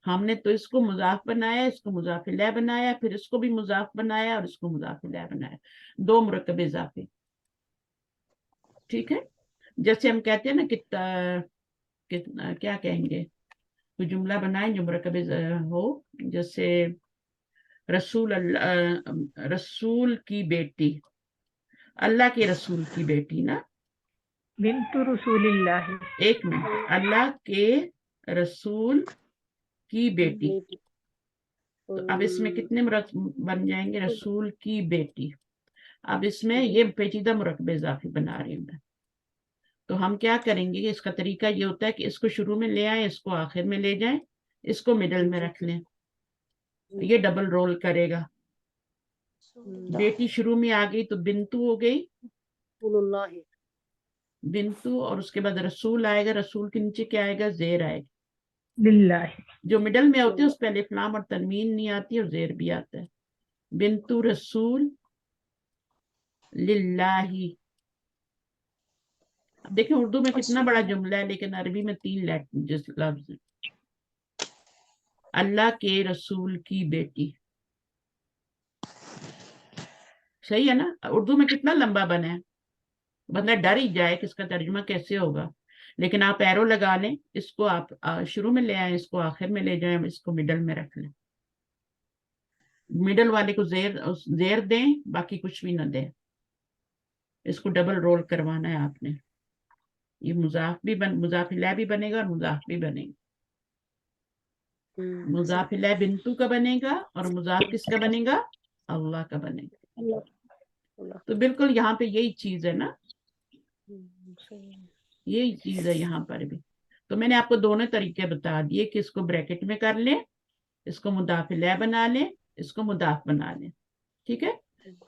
हमने तो इसको मुजाफ बनाया, इसको मुजाफ इलैह बनाया, फिर इसको भी मुजाफ बनाया और इसको मुजाफ इलैह बनाया। 2 मुरक्कब इजाफे। ठीक है? जैसे हम कहते हैं ना कि क्या कहेंगे, कोई जुमला बनाएं जो मुरक्कब हो, जैसे रसूल की बेटी, अल्लाह के रसूल की बेटी ना, बिन्तु रसूलिल्लाह, एक मिनट, अल्लाह के रसूल की बेटी, तो अब इसमें कितने बन जाएंगे, रसूल की बेटी। अब इसमें ये पेचीदा मुरक्कब इजाफी बना रही हूं मैं। तो हम क्या करेंगे, इसका तरीका ये होता है कि इसको शुरू में ले आए, इसको आखिर में ले जाएं, इसको मिडल में रख लें, ये डबल रोल करेगा। बेटी शुरू में आ गई तो बिंतु हो गई, बिंतु, और उसके बाद रसूल आएगा, रसूल के नीचे क्या आएगा, जेर आएगा। लिल्लाह, जो मिडल में होते हैं उस पे अलिफ लाम और तनवीन नहीं आती और जेर भी आता है। बिंतु रसूल लिल्लाही। अब देखें उर्दू में कितना बड़ा जुमला है, लेकिन अरबी में 3 लफ्ज है। अल्लाह के रसूल की बेटी, सही है ना। उर्दू में कितना लंबा बना है, बंदा डर ही जाए कि इसका तर्जुमा कैसे होगा। लेकिन आप एरो लगा लें, इसको आप शुरू में ले आए, इसको आखिर में ले जाएं, इसको मिडल में रख लें। मिडल वाले को जेर दें, बाकी कुछ भी ना दें। इसको डबल रोल करवाना है आपने। ये मुजाफ इलैह भी बनेगा और मुजाफ भी बनेगा। मुजाफ इलैह बिंतु का बनेगा और मुजाफ किसका बनेगा, अल्लाह का बनेगा। तो बिल्कुल यहाँ पे यही चीज है ना, यही चीज है यहाँ पर भी। तो मैंने आपको दोनों तरीके बता दिए कि इसको ब्रैकेट में कर लें, इसको मुदाफ इलैह बना लें, इसको मुदाफ बना लें, ठीक है।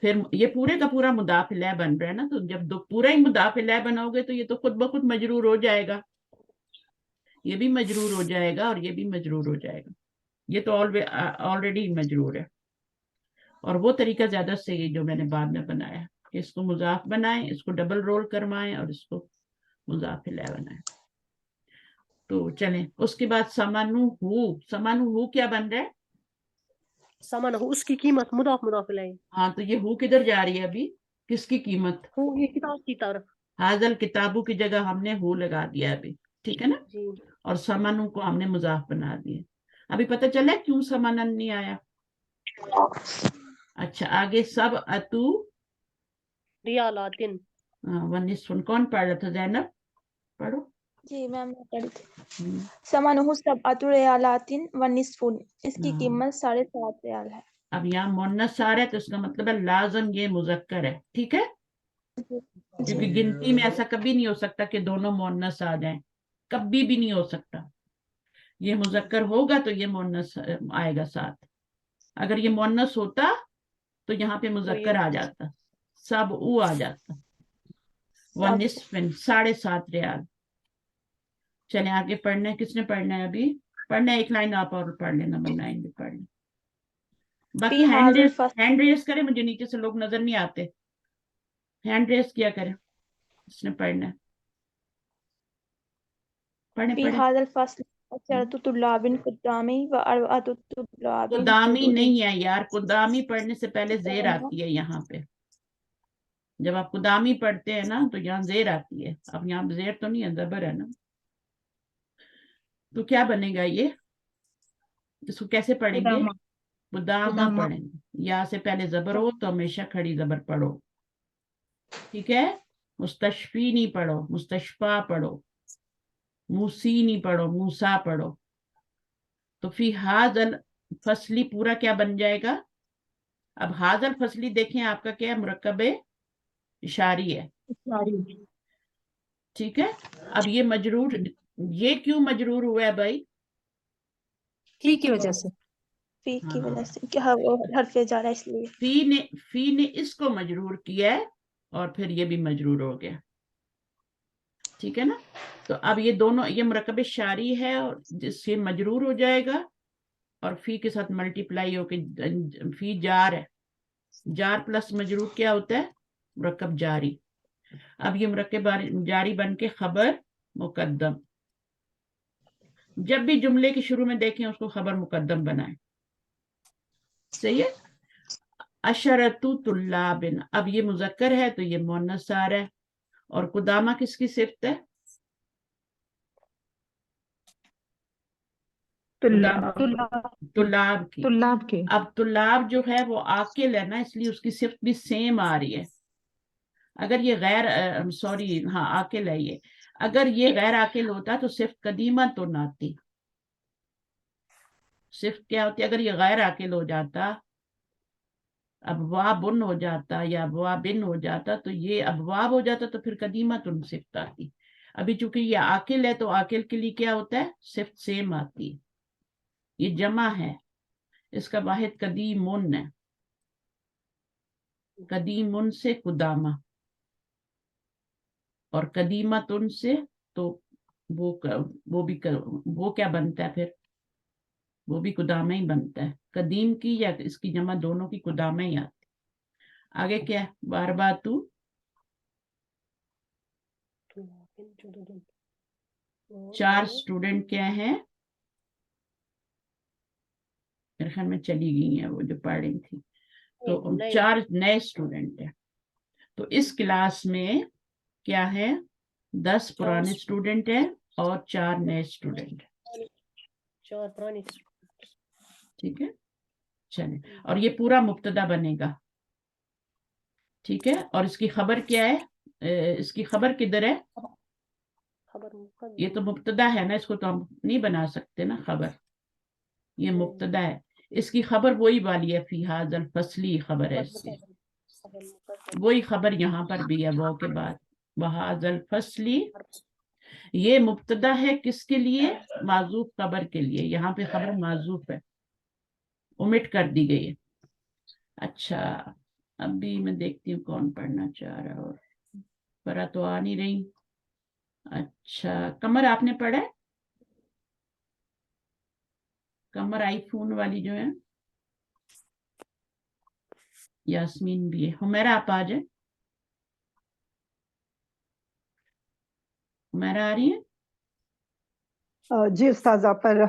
फिर ये पूरे का पूरा मुदाफ इलैह बन रहा है ना, तो जब पूरा ही मुदाफ इलैह बनाओगे तो ये तो खुद ब खुद मजरूर हो जाएगा, ये भी मजरूर हो जाएगा और ये भी मजरूर हो जाएगा। ये तो ऑलरेडी मजरूर है। और वो तरीका ज्यादा सही है जो मैंने बाद में बनाया, कि इसको मुजाफ बनाएं, इसको डबल रोल करवाएं और इसको मुजाफ इलैह बनाएं। तो चलें, उसके बाद समानु क्या बन रहा है, सामान हो, उसकी कीमत मुदाफ इलैह। हाँ, तो ये हु किधर जा रही है अभी, किसकी कीमत, हो ये किताब की तरफ। हाजल किताबू की जगह हमने हु लगा दिया अभी, ठीक है ना। और समानु को हमने मुजाफ बना दिया। अभी पता चला क्यों समानन नहीं आया। अच्छा, आगे सब अतु रियालातिन, वनिस्फुन, कौन पढ़ रहा था, ज़ैनब पढ़ो। जी मैम, मैं पढ़ी थी। समानुहु सबअतु रियालातिन व निस्फुन, इसकी कीमत 7.5 रियाल है। अब यहाँ मुन्नस आ रहा है तो इसका मतलब है लाजम ये मुजक्कर है, ठीक है। क्योंकि गिनती में ऐसा कभी नहीं हो सकता कि दोनों मुन्नस आ जाएं, कभी भी नहीं हो सकता। ये मुजक्कर होगा तो ये मुन्नस आएगा साथ। अगर ये मुन्नस होता तो यहाँ पे मुजक्कर आ जाता, सब ऊ आ जाता। व निस्फिन 7.5 रियाल। चले आगे पढ़ना है, किसने पढ़ना है अभी, पढ़ना है, एक लाइन आप और पढ़ लेना, बनाएंगे पढ़ लें। बाकी हैंड रेस करें, मुझे नीचे से लोग नजर नहीं आते, हैंड रेस किया करें, इसने पढ़ना है, पढ़े। कुदामी नहीं है यार, कुदामी पढ़ने से पहले जेर आती है यहाँ पे। जब आप कुदामी पढ़ते हैं ना तो यहाँ जेर आती है। अब यहाँ जेर तो नहीं है, जबर है ना। तो क्या बनेगा ये, इसको कैसे पढ़ेंगे, कुदामा पढ़ेंगे। या से पहले जबर हो तो हमेशा खड़ी जबर पढ़ो, ठीक है। मुस्तशफी नहीं पढ़ो, मुस्तशफा पढ़ो। मूसी नहीं पढ़ो, मूसा पढ़ो। तो फिर हाजल फसली पूरा क्या बन जाएगा। अब हाजल फसली देखें, आपका क्या है, मुरक्कब इशारी है, ठीक है। अब ये मजरूर, ये क्यों मजरूर हुआ है भाई, फी की वजह से, फी की वजह से, क्या वो हरफे जा रहा है इसलिए। फी ने इसको मजरूर किया है और फिर ये भी मजरूर हो गया, ठीक है ना। तो अब ये दोनों, ये मुरक्कब शारी है और जिससे मजरूर हो जाएगा और फी के साथ मल्टीप्लाई होके फी जार है। जार प्लस मजरूर क्या होता है, मुरक्कब जारी। अब ये मुरक्कब जारी बन के खबर मुकद्दम। जब भी जुमले के शुरू में देखें उसको खबर मुकद्दम बनाएं, सही है। अशरतु तुल्लाबिन, अब ये मुजक्कर है तो ये मुन्नस आ रहा है। और कुदामा किसकी सिफ्त है, طلاب کی. طلاب کے. اب طلاب جو ہے وہ عاقل ہے نا، اس لیے اس کی صفت بھی سیم آ رہی ہے. اگر یہ غیر سوری ہاں عاقل ہے یہ، اگر یہ غیر عاقل ہوتا تو صفت قدیمہ تو نہ آتی. صفت کیا ہوتی؟ اگر یہ غیر عاقل ہو جاتا، ابوابن ہو جاتا یا ابوابن ہو جاتا، تو یہ ابواب ہو جاتا تو پھر قدیمہ تن صفت آتی. ابھی چونکہ یہ عاقل ہے تو عاقل کے لیے کیا ہوتا ہے؟ صفت سیم آتی ہے. یہ جمع ہے، اس کا واحد قدیمن ہے. قدیمن سے قدامہ، اور قدیمتن سے تو وہ کیا بنتا ہے پھر؟ وہ بھی قدامہ ہی بنتا ہے. قدیم کی یا اس کی جمع دونوں کی قدامہ ہی آتی. آگے کیا ہے؟ بارباتو. چار اسٹوڈنٹ کیا ہیں؟ میرے خیال میں چلی گئی ہیں وہ جو پڑھ رہی تھی. تو 4 نئے اسٹوڈنٹ ہیں. تو اس کلاس میں کیا ہے؟ 10 پرانے اسٹوڈنٹ ہیں اور 4 نئے اسٹوڈنٹ. ٹھیک ہے، چلیں. اور یہ پورا مبتدا بنے گا. ٹھیک ہے، اور اس کی خبر کیا ہے؟ اس کی خبر کدھر ہے؟ یہ تو مبتدا ہے نا، اس کو تو ہم نہیں بنا سکتے نا خبر. یہ مبتدا ہے، اس کی خبر وہی والی ہے، فی ھذا الفصلی خبر ہے اس کی. وہی خبر یہاں پر بھی ہے، وہ کے بعد وھذا الفصلی. یہ مبتدا ہے کس کے لیے؟ معذوف خبر کے لیے. یہاں پہ خبر معذوف ہے، omit کر دی گئی ہے. اچھا ابھی میں دیکھتی ہوں کون پڑھنا چاہ رہا ہے، اور پڑھا تو آ نہیں رہی. اچھا قمر آپ نے پڑھا ہے؟ قمر آئی فون والی جو ہے، یاسمین بھی ہے. حمیرہ آپ آ جائیں. حمیرہ آ رہی ہے؟ جی استاذہ، پر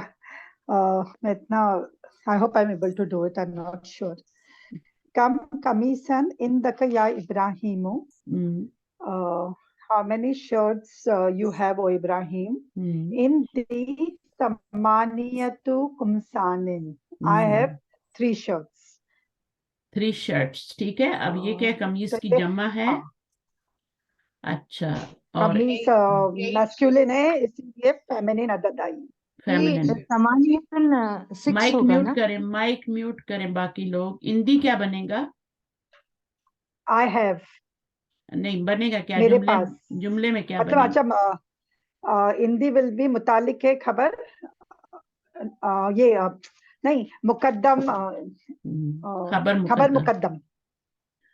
میں اتنا I hope I'm able to do it, I'm not sure. Kam kamisan indaka ya Ibrahimu. How many shirts you have, O Ibrahim? Indi samaniyatu kumsanin. I have 3 shirts. 3 shirts. ٹھیک ہے. اب یہ کیا قمیص کی جمع ہے؟ اچھا، اور قمیص masculine ہے، اسی لیے feminine عدد آئی. مائک میوٹ کریں، مائک میوٹ کریں باقی لوگ. اندی کیا بنے گا؟ I have. نہیں بنے گا کیا میرے جملے؟ پاس جملے میں کیا مطلب بنے گا؟ اچھا اندی ول بی متعلق ہے خبر، یہ نہیں مقدم، خبر مقدم.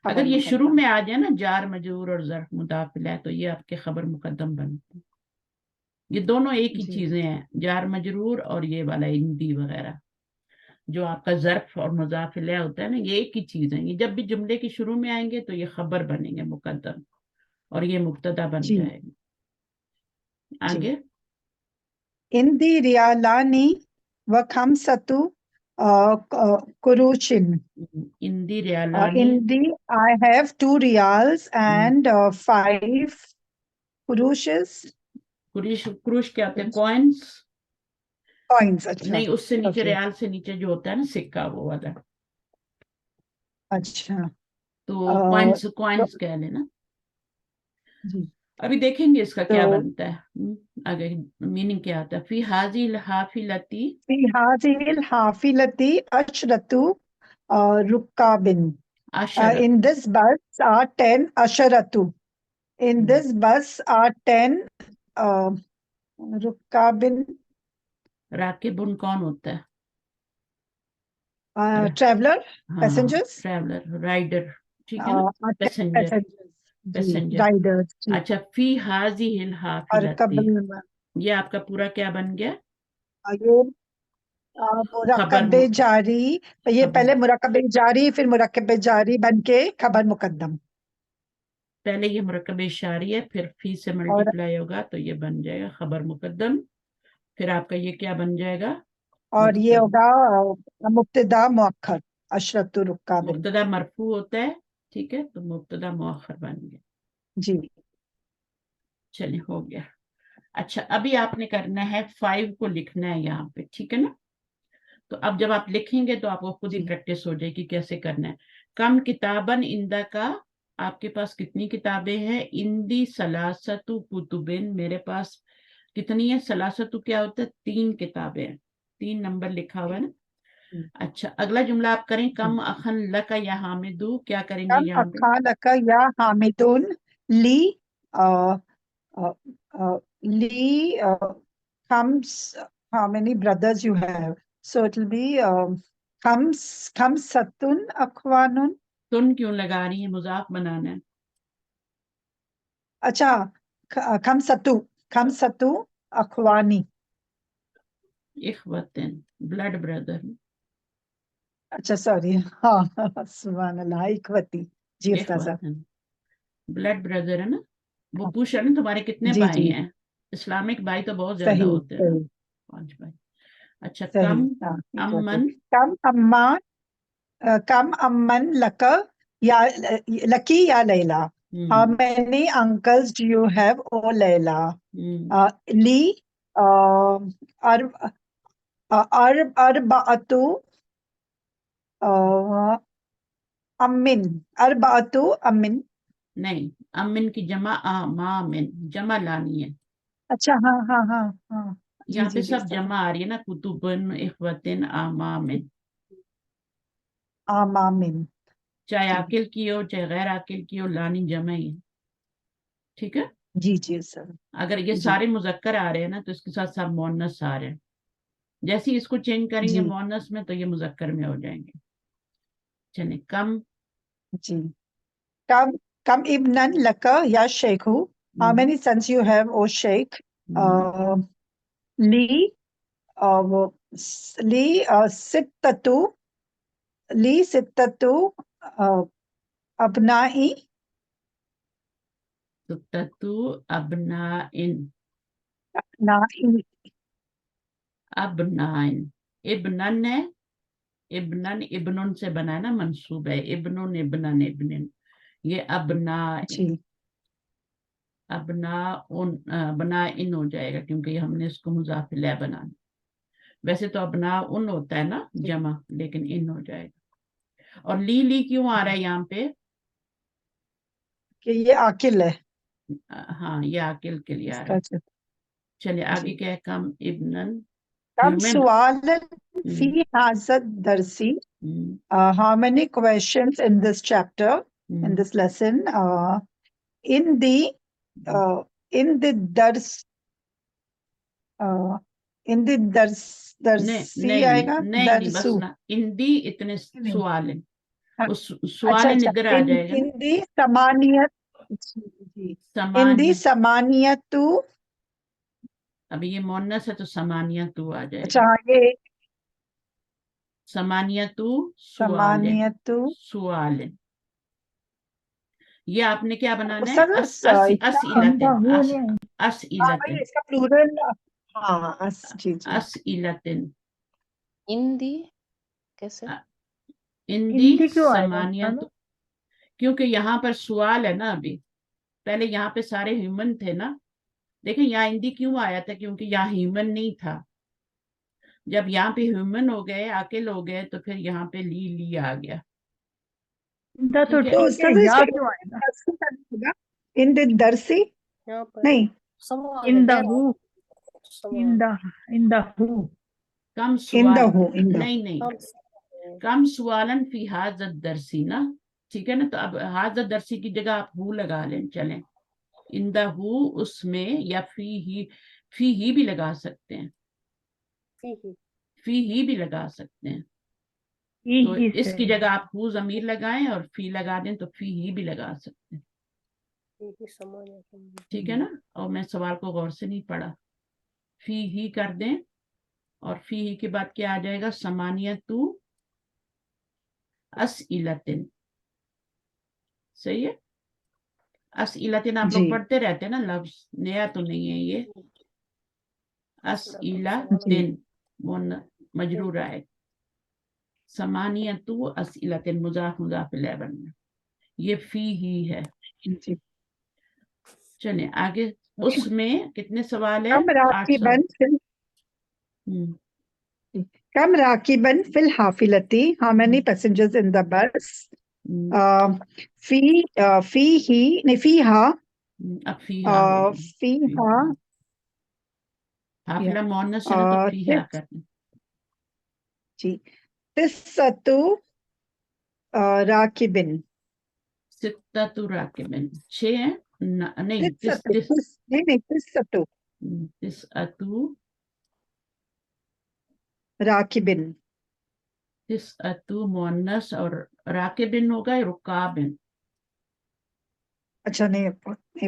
اگر یہ شروع میں آ جائے نا جار مجرور اور ظرف مداخل ہے تو یہ آپ کے خبر مقدم بنتے ہیں. یہ دونوں ایک ہی چیزیں ہیں، جار مجرور اور یہ والا اندی وغیرہ جو آپ کا ظرف اور مضاف الیہ ہوتا ہے نا، یہ ایک ہی چیز ہیں. یہ جب بھی جملے کے شروع میں آئیں گے تو یہ خبر بنیں گے مقدم، اور یہ مبتدا بن جائے گا. آگے اندی ریالانی و خمسۃ قروشن. اندی ریالانی. اندی I have 2 ریالز and 5 قروشز. قروش کیا ہوتے ہیں؟ کوائنس. کوائنس. اچھا نہیں، اس سے نیچے ریال سے نیچے جو ہوتا ہے نا سکہ، وہ والا. اچھا تو کوائنس کہہ لینا. جی ابھی دیکھیں گے اس کا کیا بنتا ہے، آگے میننگ کیا آتا ہے. فی ھذی الحافلۃ. فی ھذی الحافلۃ عشرۃ رکابن. In this bus are 10 عشرۃ. In this bus are 10 رکابن. راکبن کون ہوتا ہے؟ Traveller, passengers. Traveller, rider. ٹھیک ہے نا، پیسنجر. رائڈر. اچھا فی ھذی الحافلۃ، یہ آپ کا پورا کیا بن گیا؟ مرکب جاری. یہ پہلے مرکب جاری پھر مرکب جاری بن کے خبر مقدم. پہلے یہ مرکب اشاری ہے، پھر فی سے ملٹیپلائی ہوگا تو یہ بن جائے گا خبر مقدم. پھر آپ کا یہ کیا بن جائے گا؟ اور یہ ہوگا مبتدا مؤخر. عشرۃ رکاب. مبتدا مرفوع ہوتا ہے، ٹھیک ہے، تو مبتدا مؤخر بن گیا. جی چلیے ہو گیا. اچھا ابھی آپ نے کرنا ہے 5 کو لکھنا ہے یہاں پہ، ٹھیک ہے نا. تو اب جب آپ لکھیں گے تو آپ کو خود ہی پریکٹس ہو جائے گی کیسے کرنا ہے. کم کتابن اندہ کا, آپ کے پاس کتنی کتابیں ہیں؟ اندی سلاستو کتبن, میرے پاس کتنی ہے؟ سلاستو کیا ہوتا ہے؟ 3 کتابیں ہیں, 3 نمبر لکھا ہوا ہے نا. اچھا اگلا جملہ آپ کریں, کم اخن لک یا حامدو, کیا کریں گے کم یہاں پہ؟ اخا لک یا حامدون لی لی comes how many brothers you have, so it will be comes satun akhwanun. تن کیوں لگا رہی ہیں؟ مضاف بنانا ہے. اچھا comes satu akhwani. اخوتن, بلڈ بردر. اچھا سوری, ہاں سبحان اللہ, اخوتی. جی استاذہ. اخوتن بلڈ بردر ہے نا. وہ پوچھ رہے نا تمہارے کتنے جی بھائی جی ہیں؟ اسلامک بھائی تو بہت زیادہ صحیح ہوتے ہیں نا, صحیح 5 بھائی. اچھا صحیح. کم ہاں امن, کم امن لک یا لکی یا لیلا. How many uncles do you have, oh Layla? Li arba'atu arba'atu ammin. نہیں, امن کی جمع آمامن, جمع لانی ہے. اچھا ہاں ہاں ہاں ہاں جی یہاں پہ جی جی سب جمع آ رہی ہے نا, کتبن, اخوتن, آمامن. آمامن. چاہے جی عاقل کی ہو چاہے غیر عاقل کی ہو, لانی جمع ہی ہے. ٹھیک ہے. جی جی سر. اگر یہ جی سارے مذکر آ رہے ہیں نا تو اس کے ساتھ سب مونس آ رہے ہیں. جیسے ہی اس کو چینج کریں گے جی مونس میں تو یہ مذکر میں ہو جائیں گے. چلیں کم جی. کم کم ابنن لک یا Shekau. How many sons you have, oh Sheikh? لی لی ستتو لی ستتو ابنائی. ستتو ابنائن, ابنائی. ابنائن. ابنن ہے, ابنن ابنن سے بنا ہے نا, منصوب ہے. ابنن ابنن ابنن, یہ ابنائن. جی ابنائن ہو جائے گا کیونکہ یہ ہم نے اس کو مضاف الیہ بنانا. ویسے تو ابناءن ہوتا ہے نا جمع, لیکن ان ہو جائے گا. اور لی لی کیوں آ رہا ہے یہاں پہ؟ کہ یہ عاقل ہے. ہاں یہ عاقل کے لیے اس آ رہا کا ہے. چلے آگے کیا ہے؟ کم ابنن کم human. سوال فی حاضر درسی. How many questions in this chapter, in this lesson? In the dars, in the darsi آئے گا, نہیں بس درسو. نا, اندی اتنے سوال ہیں, اس اچھا سوال اچھا. ندر آ جائے گا نا. ان دی سمانیت, ان دی سمان, سمانیتو. ابھی یہ مونس ہے تو سمانیتو آ جائے اچھا گا. یہ سمانیتو سوالن, سمانیتو. سوالن. یہ آپ نے کیا بنانا ہے؟ سر اسئلتن, ہاں اسئلتن, بھائی اس کا پلورل. ہاں جی جی. اسئلتن. ہندی کیسے؟ اندی ہندی کیوں آئے گا سمانیت, کیونکہ یہاں پر سوال ہے نا. ابھی پہلے یہاں پہ سارے ہیومن تھے نا. دیکھیں یہاں ہندی کیوں آیا تھا؟ کیونکہ یہاں ہیومن نہیں تھا. جب یہاں پہ ہیومن ہو گئے, عاقل ہو گئے, تو پھر یہاں پہ لی آ گیا. تو ٹھیک ہے. ٹھیک ہے, یا کیوں آئے گا؟ ان دی درسی یہاں پر نہیں. سوال ہے, ان دا میرا ہو, سوال. ان دا ہو. کم ان سوال, دا ہو, ان دا. نہیں نہیں, ہم کم سوالن فی حاضر درسی نا. ٹھیک ہے نا. تو اب حاضر درسی کی جگہ آپ ہو لگا لیں. چلیں ان دا ہو اس میں, یا فی ہی بھی لگا سکتے ہیں. فی ہی بھی لگا سکتے ہیں. تو اس کی جگہ آپ ہو ضمیر لگائیں اور فی لگا دیں, تو فی ہی بھی لگا سکتے ہیں. ٹھیک ہے نا. اور میں سوال کو غور سے نہیں پڑھا. فی ہی کر دیں, اور فی ہی کے بعد کیا آ جائے گا؟ سمانیتو اسئلتن. صحیح ہے. اسئلتن آپ لوگ جی پڑھتے رہتے ہیں نا, لفظ نیا تو نہیں ہے یہ. اسئلتن مجرور آئے. سمانیتو اسئلتن مضاف مضاف الیہ بننا. یہ فی ہی ہے. جی. چلیں آگے. اس میں کتنے سوال ہیں؟ کم 8 سوال. راکبن Kam rakiban fil hafilati. How many passengers in the bus? Fihi, नहीं fiha. अब फीहा होगा। Fiha. हाफिला मुअन्नस है ना, तो फीहा करना। जी। तिस्सतु राकिबिन। सित्ततु राकिबिन, 6 है नहीं, नहीं, तिस्सतु तिस्अतु राकिबिन। तिस्अतु मुअन्नस और राकिबिन होगा रुकाबिन। अच्छा, नहीं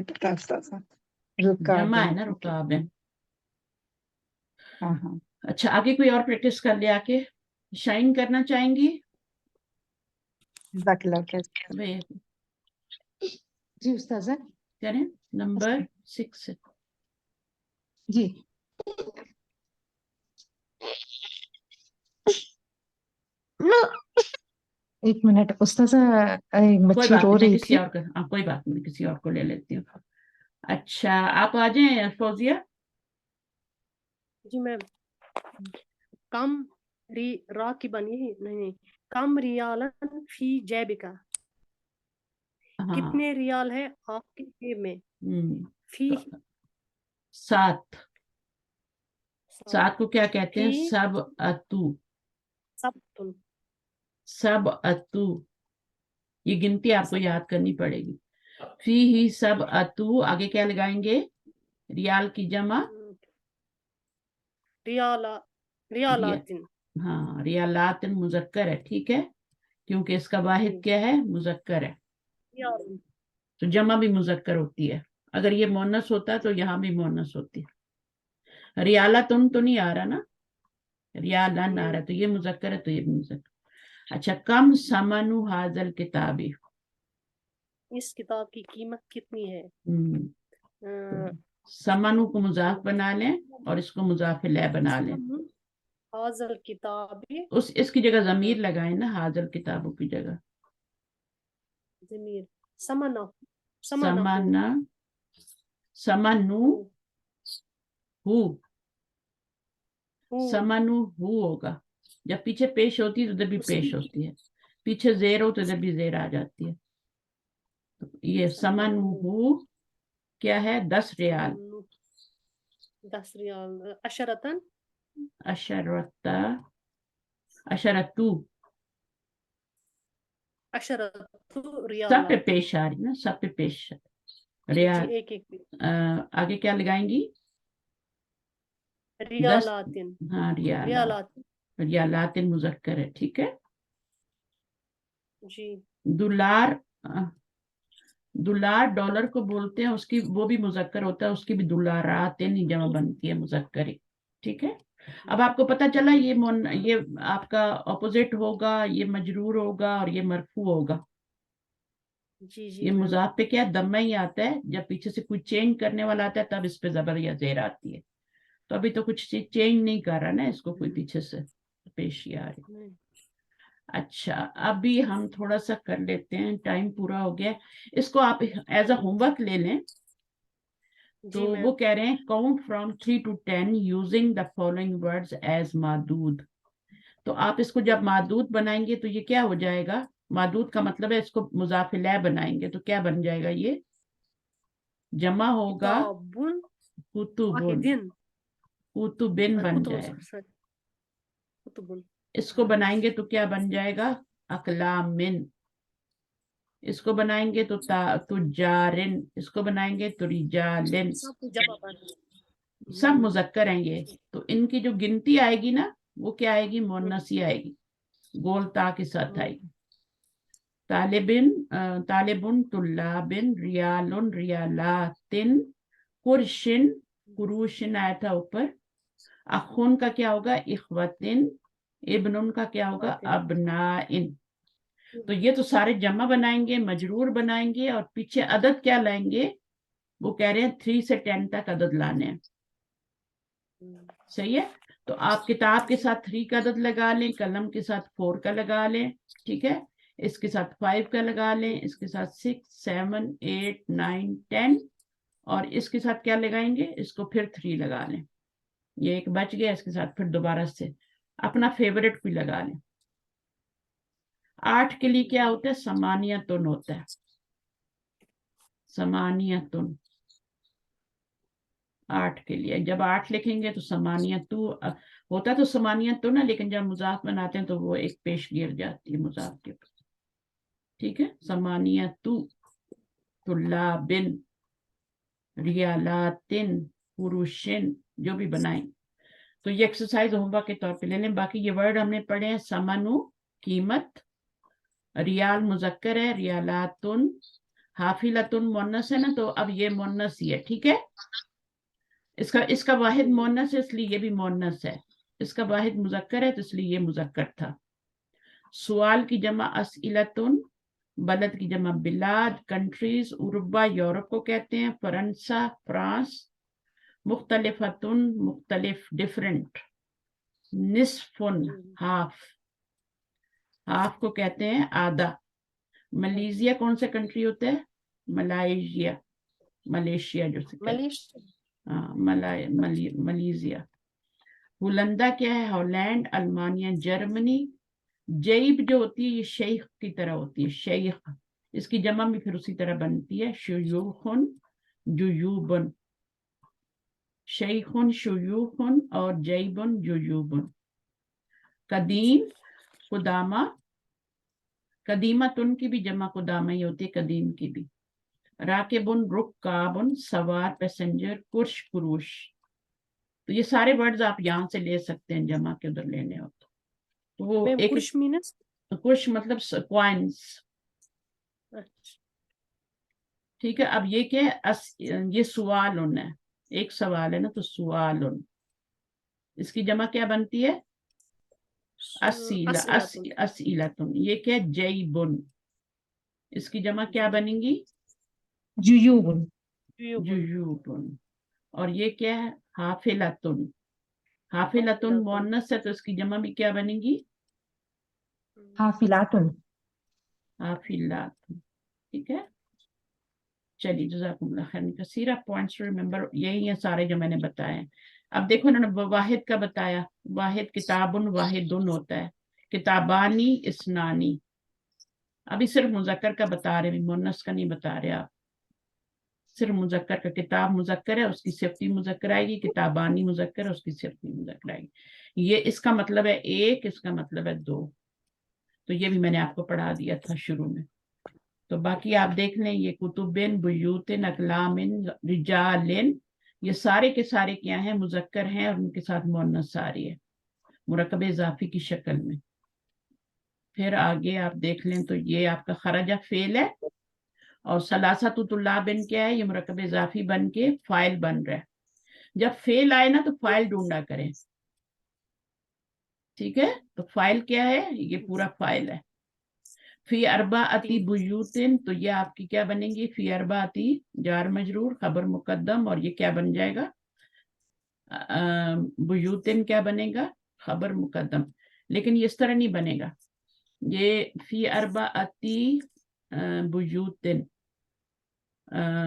पता था। जमा है ना रुकाबिन। हाँ। अच्छा, आगे कोई और प्रैक्टिस कर ले आके? शाइन करना चाहेंगी? जी उस्ताज़ा। करें, नंबर 6 जी। एक मिनट उस्ताज़ा, बच्ची रो रही थी। कोई बात नहीं, किसी और को ले लेती हूँ। अच्छा, आप आ जाएं फौजिया। जी मैम। कम राकिबन, यही नहीं, कम रियालन फी जैबिका। कितने रियाल है आपके जेब में? फी 7 को क्या कहते हैं? सब अतु। सब अतु, ये गिनती आपको याद करनी पड़ेगी। फी ही सब अतु, आगे क्या लगाएंगे? रियाल की जमा रियालातिन। हाँ, रियालातिन मुजक्कर है, ठीक है, क्योंकि इसका वाहिद क्या है? मुजक्कर है, तो जमा भी मुजक्कर होती है। अगर ये मुअन्नस होता है तो यहाँ भी मुअन्नस होती है। रियालातुन तो नहीं आ रहा ना, रियालन आ रहा, तो ये मुजक्कर है, तो ये भी मुजक्कर। अच्छा, कम समनु हाजल किताबी, इस किताब की कीमत कितनी है? समनु को मुजाफ बना लें और इसको मुजाफ इलैह बना लें। हाजल किताबी, इसकी जगह जमीर लगाएं ना, हाजल किताबों की जगह जमीर। समनु समनु हु होगा। जब पीछे पेश होती है तो उधर भी पेश होती है, पीछे जेर हो तो इधर भी जेर आ जाती है। तो ये समनु हु क्या है? 10 रियाल। 10 रियाल। अशरतन, अशरतु रियाल। सब पे पेश आ रही ना, सब पे पेश रियाल। एक आगे क्या लगाएंगी? रियालातिन। हाँ, रियालातिन मुजक्कर है, ठीक है जी। दुलार डॉलर को बोलते हैं, उसकी वो भी मुजक्कर होता है, उसकी भी दुलारातिन ही जमा बनती है, मुजक्करी, ठीक है। अब आपको पता चला ये आपका ऑपोजिट होगा, ये मजरूर होगा और ये मरफू होगा। जी ये मुजाफ पे क्या दम्मा ही आता है, जब पीछे से कोई चेंज करने वाला आता है तब इस पे जबर या जेर आती है। तो अभी तो कुछ चेंज नहीं कर रहा ना, इसको कोई पीछे से पेशी आ रही। अच्छा, अभी हम थोड़ा सा कर लेते हैं, टाइम पूरा हो गया। इसको आप एज अ होमवर्क ले लें। तो वो कह रहे हैं count from 3 to 10 using the following words as मादूद। तो आप इसको जब मादूद बनाएंगे तो ये क्या हो जाएगा? मादूद का मतलब है इसको मुजाफ इलैह बनाएंगे तो क्या बन जाएगा? ये जमा होगा कुतुबुन, कुतुबिन बन जाएगा। इसको बनाएंगे तो क्या बन जाएगा? अकलामिन। इसको बनाएंगे तो तुजारिन। इसको बनाएंगे तो रिजालिन। सब मुजक्कर हैं ये, तो इनकी जो गिनती आएगी ना वो क्या आएगी? मुअन्नसी आएगी, गोल ता के साथ आएगी। तालिबुन, तुल्लाबिन, रियालुन, रियालातिन, कुरशिन, कुरूशिन आया था ऊपर। अखुन का क्या होगा? इखवतिन। इब्नुन का क्या होगा? अबनाइन। तो ये तो सारे जमा बनाएंगे, मजरूर बनाएंगे और पीछे अदद क्या लाएंगे? वो कह रहे हैं 3 से 10 तक अदद लाने हैं। सही है, तो आप किताब के साथ 3 का अदद लगा लें, कलम के साथ 4 का लगा लें, ठीक है, इसके साथ 5 का लगा लें, इसके साथ 6, 7, 8, 9, 10 और इसके साथ क्या लगाएंगे? इसको फिर 3 लगा लें। ये एक बच गया, इसके साथ फिर दोबारा से अपना फेवरेट कोई लगा लें। 8 के लिए क्या होता है? समानियतुन होता है, समानियतुन। 8 के लिए जब 8 लिखेंगे तो समानियतु होता तो समानियतुन है, लेकिन जब मुजाफ बनाते हैं तो वो एक पेश गिर जाती है मुजाफ के ऊपर। ठीक है, समानियतु तुल्लाबिन रियालातिन पुरुषिन, जो भी बनाएं। तो ये एक्सरसाइज होमवर्क के तौर पे ले लें। बाकी ये वर्ड हमने पढ़े हैं, समनु कीमत, रियाल मुजक्कर है, रियालातुन, हाफिलतुन मुन्नस है ना, तो अब ये मुन्नस ही है। ठीक है, इसका वाहिद मुन्नस है इसलिए ये भी मुन्नस है, इसका वाहिद मुजक्कर है तो इसलिए ये मुजक्कर था। सवाल की जमा अस्इलतुन, बलद की जमा बिलाद, कंट्रीज उरुबा यूरोप को कहते हैं, फरंसा फ्रांस, मुख्तलिफतुन मुख्तलिफ डिफरेंट, निस्फुन हाफ, हाफ को कहते हैं आधा। मलेशिया कौन सा कंट्री होता है? मलाइशिया, मलेशिया जो से हाँ, मलेशिया। होलंदा क्या है? Holland, अल्मानिया, Germany. जैब जो होती है ये शेख की तरह होती है, शेख, इसकी जमा भी फिर उसी तरह बनती है, शुयूखुन जुयूबन, शेखुन शुयूखुन और जैबुन जुयूबुन। कदीम कुदामा, कदीमतुन की भी जमा कुदामा ही होती है, कदीम की भी। राकिबुन रुक्काबुन, सवार पैसेंजर, कुर्श कुरूश। तो ये सारे वर्ड्स आप यहाँ से ले सकते हैं, जमा के उधर लेने हो तो वो एक कुर्श मतलब क्वाइंस। ठीक है, अब ये क्या है? ये सुवालुन है, एक सवाल है ना, तो सुवालुन, इसकी जमा क्या बनती है? अस्इलतुन। ये क्या है? जैबुन, इसकी जमा क्या बनेगी? जुयूबुन, जुयूबुन। और ये क्या है? हाफिलतुन, हाफिलतुन मुअन्नस है तो इसकी जमा भी क्या बनेगी? हाफिलातुन। हाफिलातुन। ठीक है, चलिए जज़ाकुमुल्लाह खैरन कसीरा। पॉइंट्स रिमेंबर यही है सारे जो मैंने बताए हैं। अब देखो उन्होंने वाहिद का बताया, वाहिद किताबुन वाहिदुन होता है, किताबानी इस्नानी। अभी सिर्फ मुजक्कर का बता रहे, मुन्नस का नहीं बता रहे आप, सिर्फ मुजक्कर का। किताब मुजक्कर है उसकी सिफती मुजक्कर आएगी, किताबानी मुजक्कर है उसकी सिफती मुजक्कर आएगी। ये इसका मतलब है एक, इसका मतलब है दो। तो ये भी मैंने आपको पढ़ा दिया था शुरू में। तो बाकी आप देख लें, ये कुतुबिन, बुयूतिन, अकलामिन, रिजालिन, ये सारे के सारे क्या हैं? मुजक्कर हैं और उनके साथ मुअन्नस आ रही है मुरक्कब इजाफी की शक्ल में। फिर आगे आप देख लें तो ये आपका खरजा फेल है और सलासतु तुल्लाबिन क्या है? ये मुरक्कब इजाफी बन के फाइल बन रहा है। जब फेल आए ना तो फाइल ढूंढा करें। ठीक है, तो फाइल क्या है? ये पूरा फाइल है। फी अरबाअती बुयूतिन, तो ये आपकी क्या बनेगी? फी अरबाअती जार मजरूर, खबर मुकद्दम, और ये क्या बन जाएगा? बुयूतिन क्या बनेगा? खबर मुकद्दम। लेकिन ये इस तरह नहीं बनेगा, ये फी अरबाअती बुयूतिन,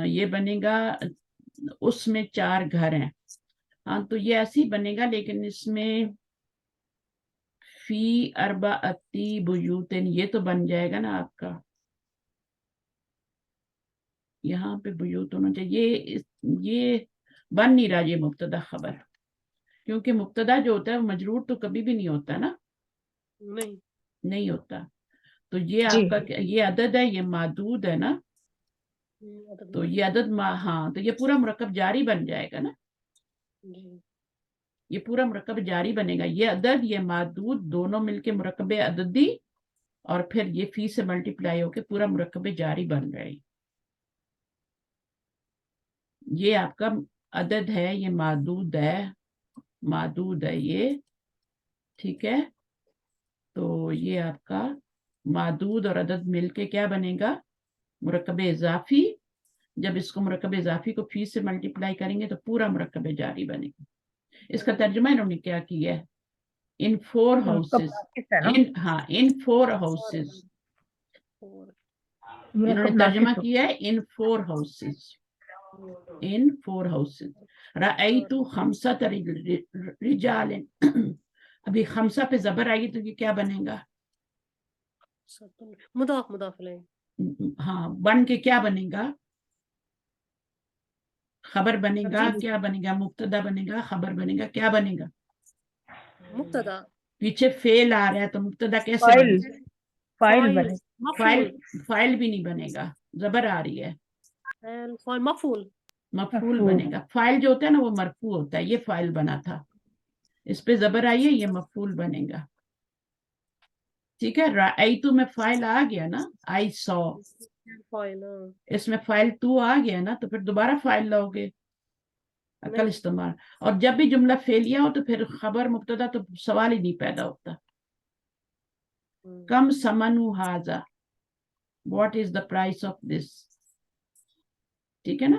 ये बनेगा उसमें 4 घर हैं। हाँ, तो ये ऐसे ही बनेगा, लेकिन इसमें फी अरबाअती बुयूतिन ये तो बन जाएगा ना आपका, यहाँ पे बुयूत होना चाहिए। ये बन नहीं रहा ये मुब्तदा खबर, क्योंकि मुब्तदा जो होता है वो मजरूर तो कभी भी नहीं होता ना, नहीं होता। तो ये आपका ये अदद है, ये मादूद है ना, तो ये अदद हाँ, तो ये पूरा मुरक्कब जारी बन जाएगा ना, ये पूरा मुरक्कब जारी बनेगा। ये अदद ये मादूद दोनों मिलके मुरक्कब अददी, और फिर ये फी से मल्टीप्लाई होके पूरा मुरक्कब जारी बन रहा है। ये आपका अदद है, ये मादूद है, मादूद है ये। ठीक है, तो ये आपका मादूद और अदद मिलके क्या बनेगा? मुरक्कब इजाफी। जब इसको मुरक्कब इजाफी को फी से मल्टीप्लाई करेंगे तो पूरा मुरक्कब जारी बनेगा। इसका तर्जुमा इन्होंने क्या किया है? इन 4 हाउसेस, इन 4 हाउसेस, इन्होंने तर्जुमा किया है इन 4 हाउसेस, इन 4 हाउसेस। रअयतु खमसत रिजालिन, ابھی خمسہ پہ زبر آئی تو یہ کیا بنے گا؟ مضاف مضاف الیہ. ہاں بن کے کیا بنے گا؟ خبر بنے گا. جی کیا بنے گا؟ مبتدا بنے گا، خبر بنے گا، کیا بنے گا؟ مبتدا. پیچھے فعل آ رہا ہے تو مبتدا کیسے فائل بنے گا؟ فائل بنے فائل مفعول. فائل بھی نہیں بنے گا، زبر آ رہی ہے. فائل مفعول. مفعول بنے گا. فائل جو ہوتا ہے نا وہ مرفوع ہوتا ہے، یہ فائل بنا تھا، اس پہ زبر آئی ہے، یہ مفعول بنے گا. ٹھیک ہے. رأیتو میں فائل آ گیا نا، آئی سو، فائل. اس میں فائل تو آ گیا نا، تو پھر دوبارہ فائل لاؤ گے. عقل استعمال. اور جب بھی جملہ فعلیہ ہو تو پھر خبر مبتدا تو سوال ہی نہیں پیدا ہوتا. کم سمنو ہاذا، what is the price of this. ٹھیک ہے نا.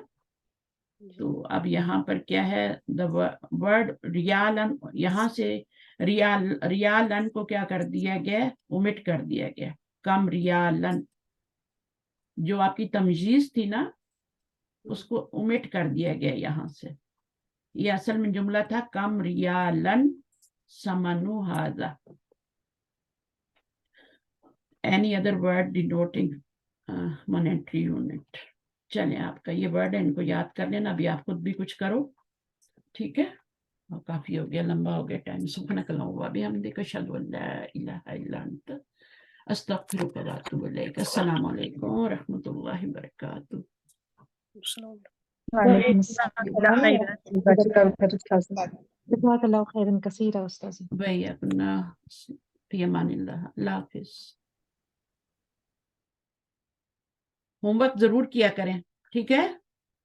تو اب یہاں پر کیا ہے، دا ورڈ ریالن، یہاں سے ریالن کو کیا کر دیا گیا؟ اومٹ کر دیا گیا. کم ریالن، جو آپ کی تمجیز تھی نا اس کو اومٹ کر دیا گیا یہاں سے. یہ اصل میں جملہ تھا کم ریالن سمنو ہاذا. Any other word denoting monetary unit. چلیں آپ کا یہ ورڈ ہے، ان کو یاد کر لینا. ابھی آپ خود بھی کچھ کرو. ٹھیک ہے. اور کافی ہو گیا، لمبا ہو گیا ٹائم. سبحانک اللہم و بحمدک، اشہد ان لا الہ الا انت، استغفرک و اتوب الیک. السلام علیکم و رحمۃ اللہ وبرکاتہ. السلام. وعلیکم السلام. جزاک اللہ خیرا کثیرا استاذ. بھائی اپنا فی امان اللہ. اللہ حافظ. ہوم ورک ضرور کیا کریں. ٹھیک ہے.